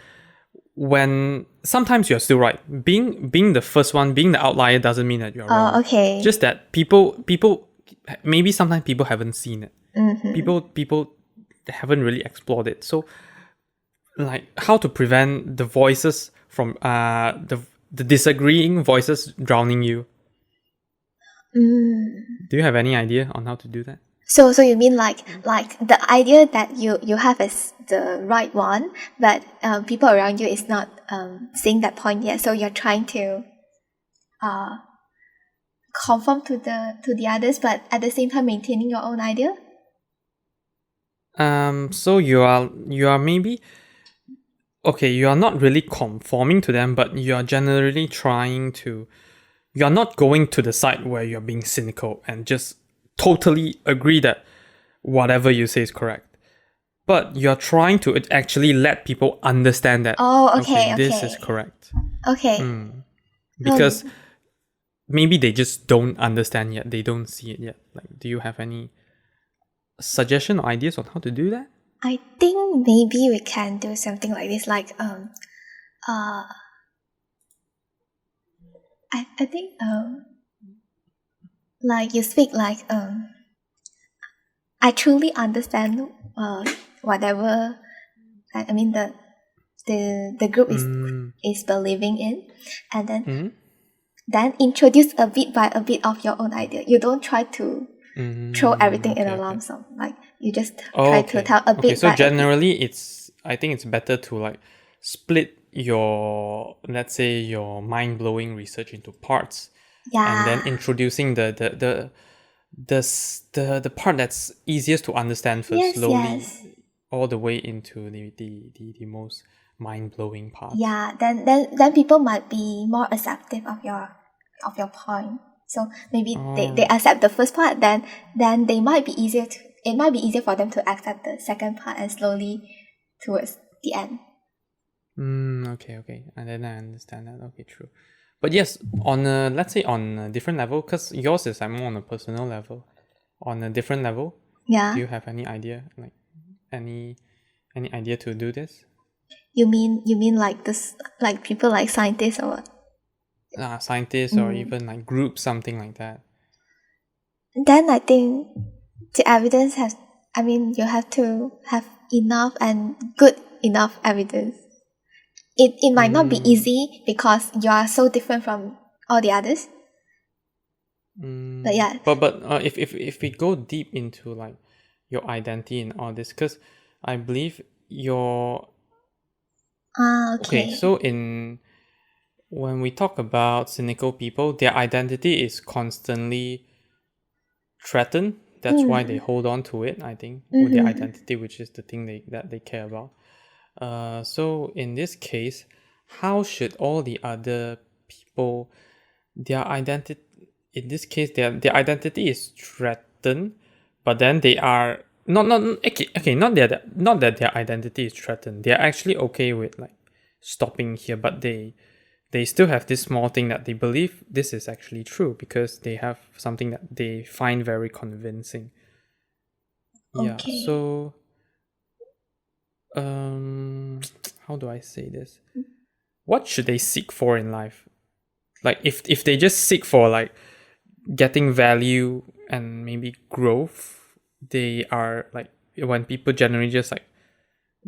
[SPEAKER 1] when sometimes you're still right, being the first one, being the outlier doesn't mean that you're wrong.
[SPEAKER 2] Okay.
[SPEAKER 1] Just that people maybe sometimes people haven't seen it. People haven't really explored it. So like how to prevent the voices from the disagreeing voices drowning you. Do you have any idea on how to do that?
[SPEAKER 2] So you mean like the idea that you have is the right one, but people around you is not seeing that point yet. So you're trying to conform to the others, but at the same time maintaining your own idea.
[SPEAKER 1] So you are maybe okay. You are not really conforming to them, but you are generally trying to. You are not going to the side where you're being cynical and just totally agree that whatever you say is correct. But you're trying to actually let people understand that this is correct.
[SPEAKER 2] Okay.
[SPEAKER 1] Because maybe they just don't understand yet. They don't see it yet. Like, do you have any suggestion or ideas on how to do that?
[SPEAKER 2] I think maybe we can do something like this, like I think like you speak like I truly understand whatever I mean the group is believing in, and then introduce a bit by a bit of your own idea. You don't try to throw everything in a lump sum. Like you just try to tell a bit.
[SPEAKER 1] So generally, I think it's better to like split your, let's say, your mind-blowing research into parts, and then introducing the part that's easiest to understand first, slowly, all the way into the most mind-blowing part.
[SPEAKER 2] Yeah, then people might be more accepting of your point. So maybe they accept the first part, then it might be easier for them to accept the second part and slowly towards the end.
[SPEAKER 1] Okay. And then I understand that. Okay, true. But yes, let's say on a different level, because yours is more on a personal level. On a different level, do you have any idea, like any idea to do this?
[SPEAKER 2] You mean like this, like people like scientists or what?
[SPEAKER 1] Scientists or even like groups, something like that.
[SPEAKER 2] Then I think the evidence you have to have enough and good enough evidence. It might not be easy because you are so different from all the others. But yeah.
[SPEAKER 1] But if we go deep into like your identity and all this, because I believe your okay. So when we talk about cynical people, their identity is constantly threatened. That's why they hold on to it, I think, with their identity, which is the thing that they care about. So in this case, how should all the other people, their identity, in this case, their identity is threatened, but then they are not that their identity is threatened. They are actually okay with like stopping here, but they still have this small thing that they believe this is actually true because they have something that they find very convincing. Yeah. So how do I say this? What should they seek for in life? Like if they just seek for like getting value and maybe growth, they are like, when people generally just like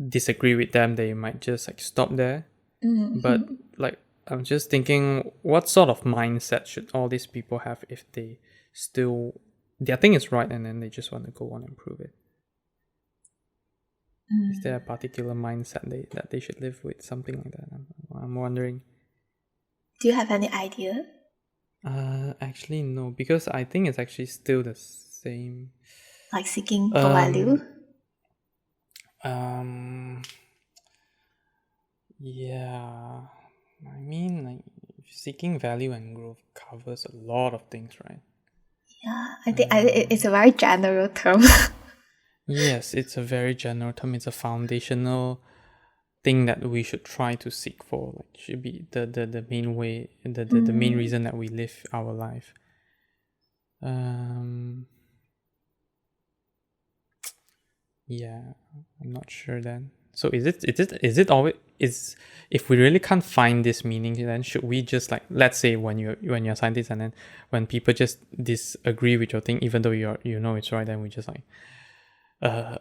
[SPEAKER 1] disagree with them, they might just like stop there. But like I'm just thinking, what sort of mindset should all these people have if they still, their thing is right and then they just want to go on and prove it? Is there a particular mindset that they should live with? Something like that. I'm wondering.
[SPEAKER 2] Do you have any idea?
[SPEAKER 1] Actually no, because I think it's actually still the same.
[SPEAKER 2] Like seeking for value?
[SPEAKER 1] Yeah. I mean, like seeking value and growth covers a lot of things, right?
[SPEAKER 2] Yeah, I think it's a very general term.
[SPEAKER 1] Yes, it's a very general term. It's a foundational thing that we should try to seek for. Like, should be the main way, the main reason that we live our life. Yeah, I'm not sure then. So is it always is if we really can't find this meaning, then should we just like, let's say when you're a scientist and then when people just disagree with your thing, even though you know it's right, then we just like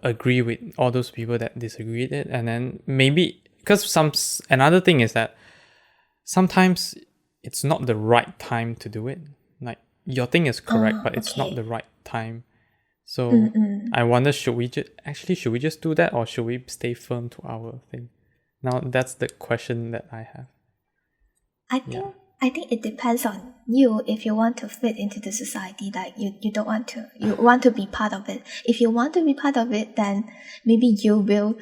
[SPEAKER 1] agree with all those people that disagree with it, and then maybe because another thing is that sometimes it's not the right time to do it. Like your thing is correct, but it's not the right time. So I wonder, should we just do that, or should we stay firm to our thing? Now that's the question that I have.
[SPEAKER 2] I think it depends on you if you want to fit into the society. Like you don't want to, you want to be part of it. If you want to be part of it, then maybe you will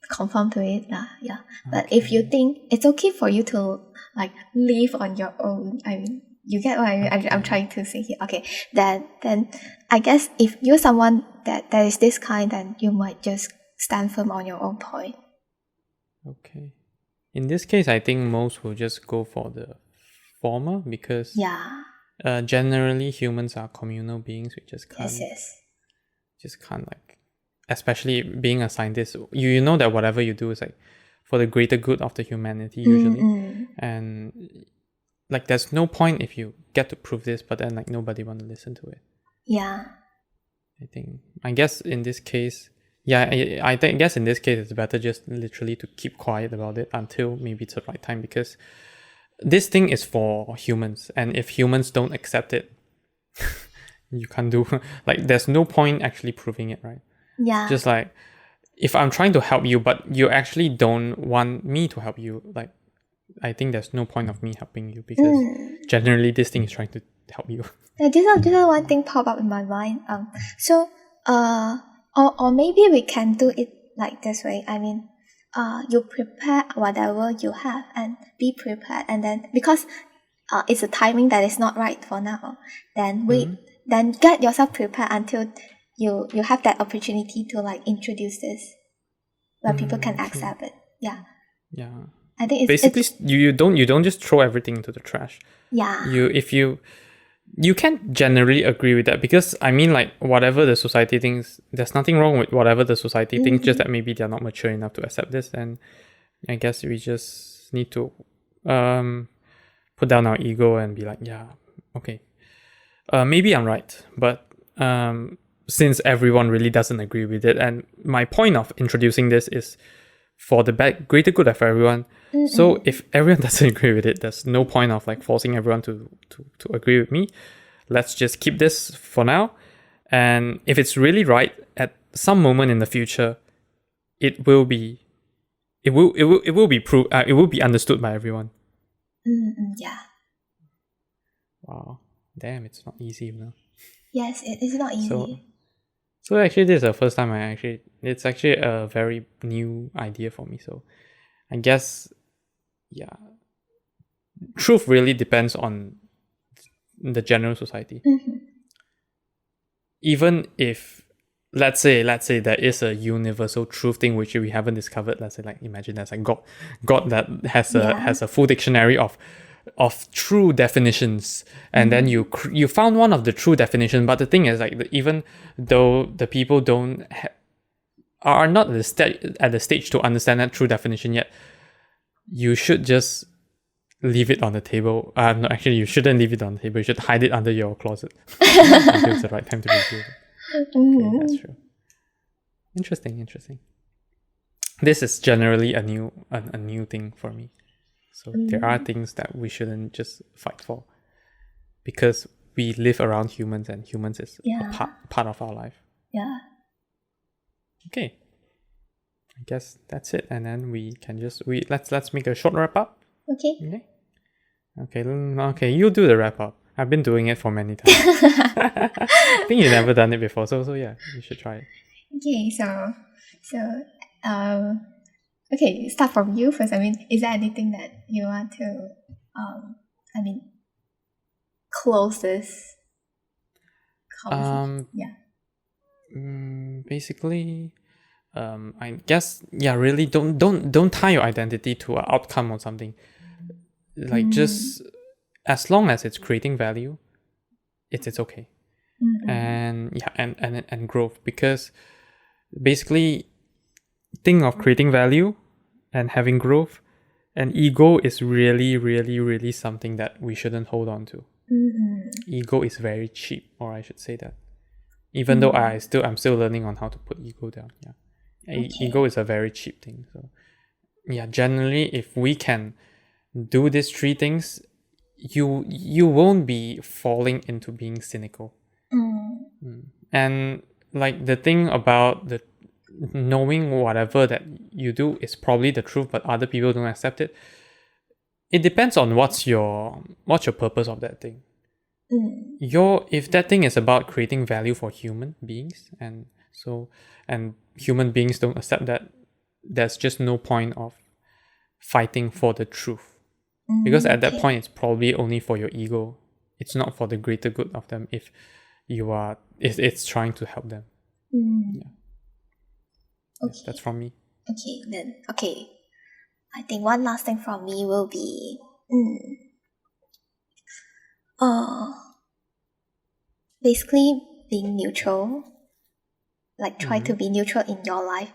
[SPEAKER 2] conform to it. Yeah. But if you think it's okay for you to like live on your own, I mean, you get what I'm trying to say here. Okay, then I guess if you're someone that is this kind, then you might just stand firm on your own point.
[SPEAKER 1] Okay. In this case, I think most will just go for the former because generally humans are communal beings. We just can't like, especially being a scientist, you know that whatever you do is like for the greater good of the humanity usually, and like there's no point if you get to prove this, but then like nobody want to listen to it.
[SPEAKER 2] Yeah.
[SPEAKER 1] I guess in this case, I guess in this case it's better just literally to keep quiet about it until maybe it's the right time, because this thing is for humans, and if humans don't accept it, you can't do like there's no point actually proving it, right?
[SPEAKER 2] Yeah.
[SPEAKER 1] Just like if I'm trying to help you but you actually don't want me to help you, like I think there's no point of me helping you, because generally this thing is trying to help you.
[SPEAKER 2] Yeah, this is one thing pop up in my mind. Or maybe we can do it like this way. I mean, you prepare whatever you have and be prepared, and then because it's a timing that is not right for now, then wait, then get yourself prepared until you have that opportunity to like introduce this where people can accept it. Yeah. I think
[SPEAKER 1] basically you don't just throw everything into the trash.
[SPEAKER 2] Yeah.
[SPEAKER 1] You can't generally agree with that, because I mean, like, whatever the society thinks, there's nothing wrong with whatever the society thinks, just that maybe they're not mature enough to accept this, and I guess we just need to put down our ego and be like, yeah, okay, maybe I'm right, but since everyone really doesn't agree with it, and my point of introducing this is for the greater good of everyone. So if everyone doesn't agree with it, there's no point of like forcing everyone to agree with me. Let's just keep this for now, and if it's really right at some moment in the future, it will be proved. It will be understood by everyone.
[SPEAKER 2] Yeah.
[SPEAKER 1] Wow, damn, it's not easy, you know.
[SPEAKER 2] Yes, it is not easy.
[SPEAKER 1] So actually, this is the first time it's actually a very new idea for me. So I guess, truth really depends on the general society. Even if, let's say there is a universal truth thing which we haven't discovered. Let's say, like, imagine there's like God that has a full dictionary of true definitions, and then you found one of the true definition, but the thing is, like, even though the people are not at the stage to understand that true definition yet, you should just leave it on the table. No, actually, you shouldn't leave it on the table. You should hide it under your closet until it's the right time to review it. Okay, that's true. Interesting. This is generally a new thing for me. So there are things that we shouldn't just fight for, because we live around humans, and humans is a part of our life.
[SPEAKER 2] Yeah.
[SPEAKER 1] Okay. I guess that's it, and then we can let's make a short wrap up. Okay. You do the wrap up. I've been doing it for many times. I think you've never done it before, so yeah, you should try it.
[SPEAKER 2] Okay, okay, start from you first. I mean, is there anything that you want to, close this conversation?
[SPEAKER 1] Basically, I guess, really don't tie your identity to an outcome or something. Like, just as long as it's creating value, it's okay. And and growth, because basically think of creating value and having growth, and ego is really, really, really something that we shouldn't hold on to. Ego is very cheap, or I should say that. Even though I'm still learning on how to put ego down. Ego is a very cheap thing. So generally, if we can do these three things, you won't be falling into being cynical. And like the thing about the knowing whatever that you do is probably the truth, but other people don't accept it. It depends on what's your purpose of that thing. If that thing is about creating value for human beings, and human beings don't accept that, there's just no point of fighting for the truth, because at that point it's probably only for your ego. It's not for the greater good of them. If you are, it's trying to help them. Yes, that's from me.
[SPEAKER 2] Okay. I think one last thing from me will be basically being neutral. Like try to be neutral in your life,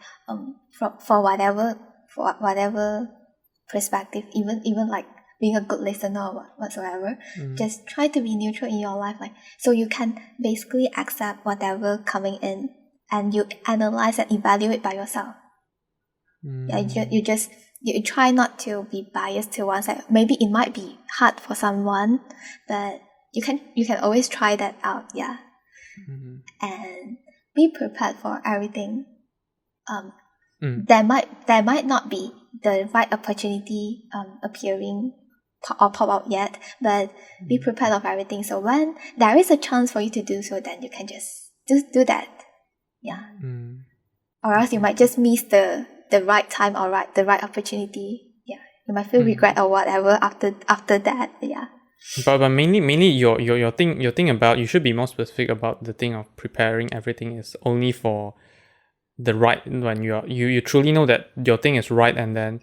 [SPEAKER 2] for whatever perspective, even like being a good listener or whatsoever. Just try to be neutral in your life, like so you can basically accept whatever coming in, and you analyze and evaluate by yourself. You try not to be biased to one side. Maybe it might be hard for someone, but you can always try that out. And be prepared for everything. There might not be the right opportunity appearing or pop out yet, but be prepared of everything. So when there is a chance for you to do so, then you can just do that. Or else you might just miss the right time or the right opportunity. You might feel regret or whatever after that.
[SPEAKER 1] But mainly your thing about, you should be more specific about the thing of preparing everything is only for the right, when you truly know that your thing is right, and then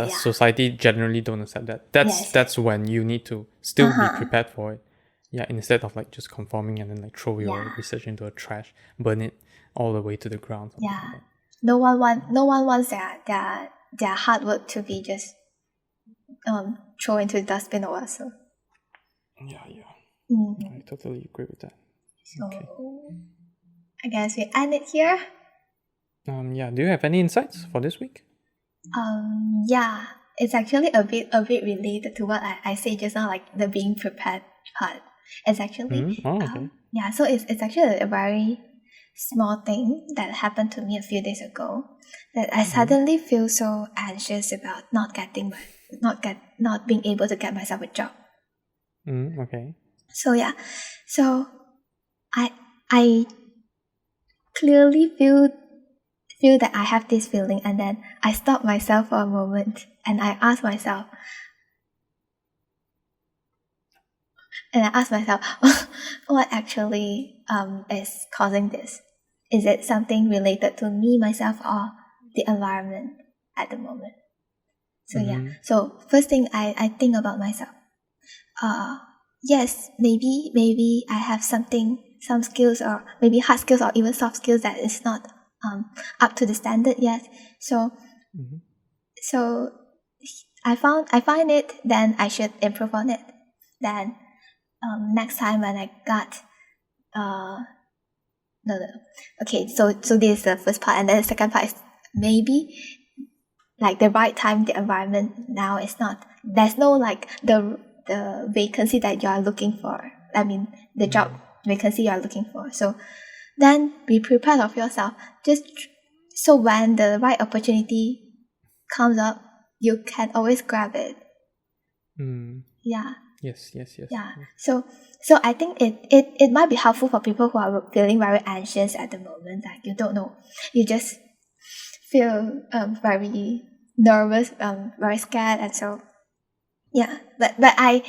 [SPEAKER 1] society generally don't accept that. That's when you need to still be prepared for it. Instead of like just conforming and then like throw your research into a trash, burn it all the way to the ground. Like
[SPEAKER 2] no one wants their hard work to be just thrown into the dustbin or so.
[SPEAKER 1] I totally agree with that.
[SPEAKER 2] So I guess we end it here.
[SPEAKER 1] Do you have any insights for this week?
[SPEAKER 2] It's actually a bit related to what I said just now, like the being prepared part. It's actually so it's actually a very small thing that happened to me a few days ago, that I suddenly feel so anxious about not being able to get myself a job. So I clearly feel that I have this feeling, and then I stop myself for a moment and I ask myself what actually is causing this. Is it something related to me, myself, or the environment at the moment? So first thing I think about myself. Yes, maybe I have some skills, or maybe hard skills or even soft skills that is not up to the standard yet. So I find it, then I should improve on it. Then next time when I got okay, so this is the first part, and then the second part is maybe like the right time, the environment now is not, there's no like the vacancy that you are looking for. I mean the job vacancy you are looking for. So then be prepared of yourself, just so when the right opportunity comes up, you can always grab it.
[SPEAKER 1] Yes.
[SPEAKER 2] So I think it might be helpful for people who are feeling very anxious at the moment, like you don't know, you just feel very nervous, very scared, and so but I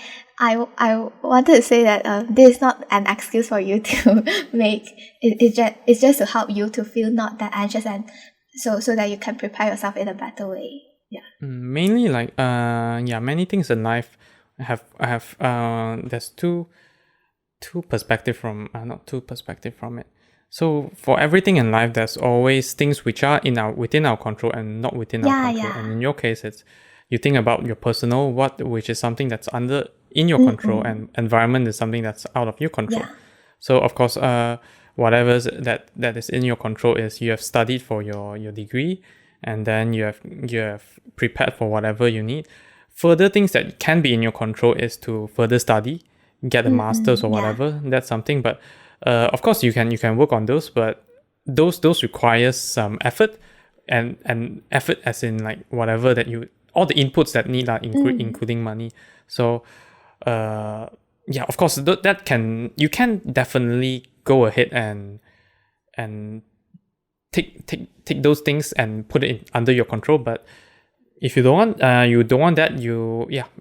[SPEAKER 2] wanted to say that this is not an excuse for you to make it. It's just to help you to feel not that anxious, and so that you can prepare yourself in a better way.
[SPEAKER 1] Mainly like many things in life have there's two not two perspective from it. So for everything in life, there's always things which are within our control and not within our control.
[SPEAKER 2] Yeah.
[SPEAKER 1] And in your case, it's you think about your personal which is something that's in your control, and environment is something that's out of your control.
[SPEAKER 2] Yeah.
[SPEAKER 1] So of course, whatever that is in your control is you have studied for your degree, and then you have prepared for whatever you need. Further things that can be in your control is to further study, get a master's or whatever. That's something, but of course you can work on those, but those requires some effort, and effort as in like whatever that all the inputs that need are including money. So yeah, of course you can definitely go ahead and take those things and put it under your control, but if you don't want that,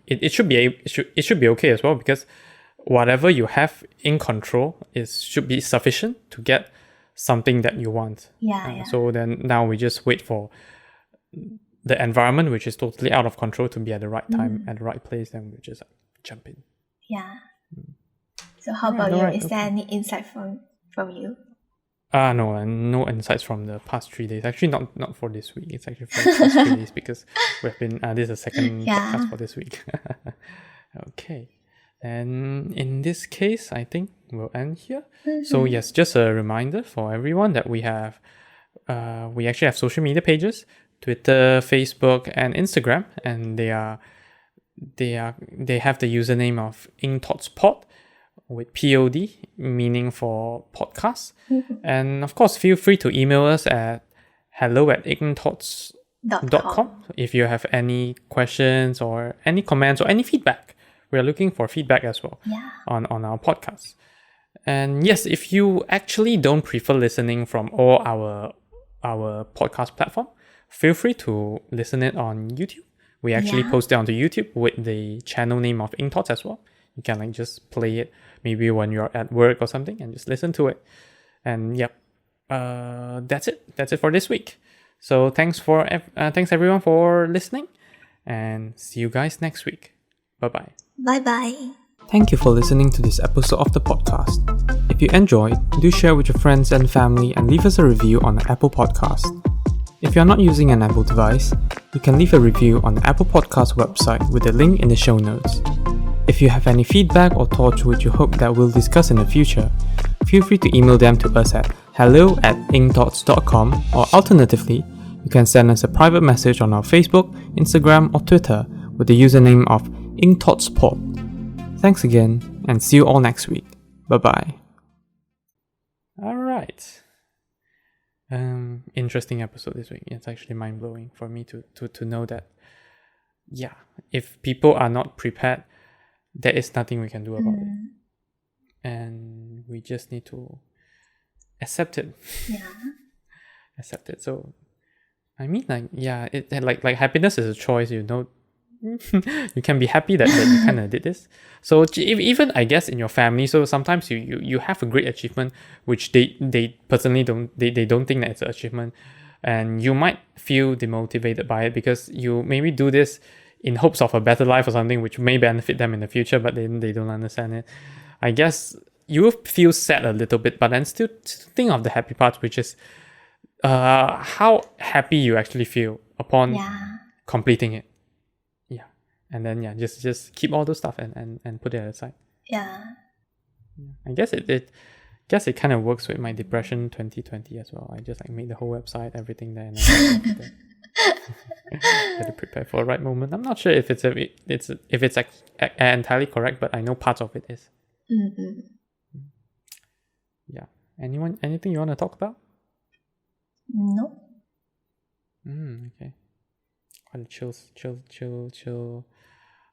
[SPEAKER 1] it should be okay as well, because whatever you have in control should be sufficient to get something that you want. So then now we just wait for the environment, which is totally out of control, to be at the right time at the right place, then we just jump in.
[SPEAKER 2] So how about you? Is there any insight from you?
[SPEAKER 1] No insights from the past 3 days. Actually, not for this week. It's actually for the past 3 days, because we've been this is the second podcast for this week. Okay, and in this case, I think we'll end here. So yes, just a reminder for everyone that we actually have social media pages: Twitter, Facebook, and Instagram, and they have the username of InkThoughtsPod, with POD, meaning for podcast. And of course, feel free to email us at hello@inkthoughts.com if you have any questions or any comments or any feedback. We're looking for feedback as well on our podcast. And yes, if you actually don't prefer listening from all our podcast platform, feel free to listen it on YouTube. We actually post it onto YouTube with the channel name of Ink Thoughts as well. You can just play it maybe when you're at work or something and just listen to it. And that's it. That's it for this week. So thanks everyone for listening, and see you guys next week. Bye-bye.
[SPEAKER 2] Bye-bye.
[SPEAKER 1] Thank you for listening to this episode of the podcast. If you enjoyed, do share with your friends and family and leave us a review on the Apple Podcast. If you're not using an Apple device, you can leave a review on the Apple Podcast website with the link in the show notes. If you have any feedback or thoughts which you hope that we'll discuss in the future, feel free to email them to us at hello@inkthoughts.com, or alternatively, you can send us a private message on our Facebook, Instagram, or Twitter with the username of InkThoughtsPod. Thanks again, and see you all next week. Bye-bye. Alright. Interesting episode this week. It's actually mind-blowing for me to know that, if people are not prepared, there is nothing we can do about it. And we just need to accept it. Accept it. So, I mean, like happiness is a choice, you can be happy that you kind of did this. So even I guess in your family, so sometimes you have a great achievement which they personally don't think that it's an achievement, and you might feel demotivated by it because you maybe do this in hopes of a better life or something which may benefit them in the future, but then they don't understand it. I guess you will feel sad a little bit, but then still think of the happy part, which is how happy you actually feel upon completing it. And then just keep all those stuff and put it aside. I guess it kind of works with my depression 2020 as well. I just made the whole website, everything there, and had to prepare for the right moment. I'm not sure if it's entirely correct, but I know parts of it is. Anything you want to talk about?
[SPEAKER 2] No.
[SPEAKER 1] Okay. Quite a chill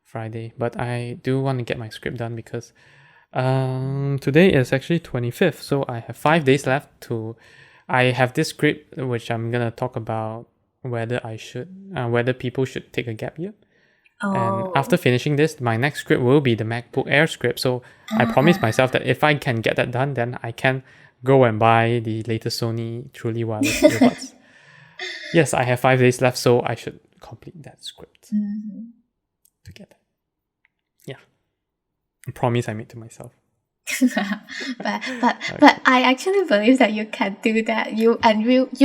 [SPEAKER 1] Friday, but I do want to get my script done because today is actually 25th, so I have 5 days left I have this script which I'm gonna talk about whether people should take a gap year. And after finishing this, my next script will be the MacBook Air script. So I promised myself that if I can get that done, then I can go and buy the latest Sony truly wireless earbuds. Yes, I have 5 days left, so I should complete that script to get that. A promise I made to myself.
[SPEAKER 2] but I actually believe that you can do that. You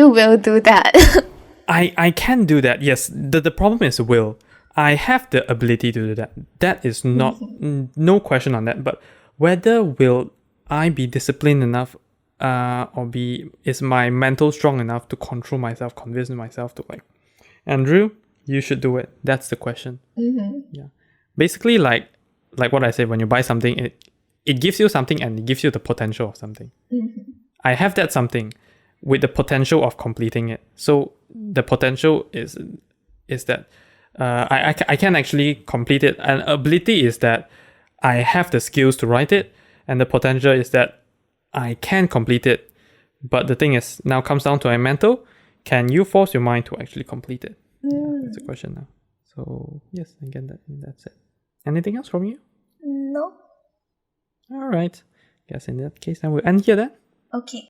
[SPEAKER 2] will do that.
[SPEAKER 1] I can do that. Yes, the problem is will. I have the ability to do that. That is not no question on that. But whether will I be disciplined enough, is my mental strong enough to control myself, convince myself to like, Andrew, you should do it. That's the question. Yeah, basically like what I said, when you buy something, it gives you something and it gives you the potential of something. I have that something with the potential of completing it. So the potential is that I can actually complete it. And ability is that I have the skills to write it. And the potential is that I can complete it. But the thing is, now comes down to a mental. Can you force your mind to actually complete it? Yeah, that's the question now. So yes, again, that's it. Anything else from you?
[SPEAKER 2] No.
[SPEAKER 1] All right. Guess in that case, then we'll end here then.
[SPEAKER 2] Okay.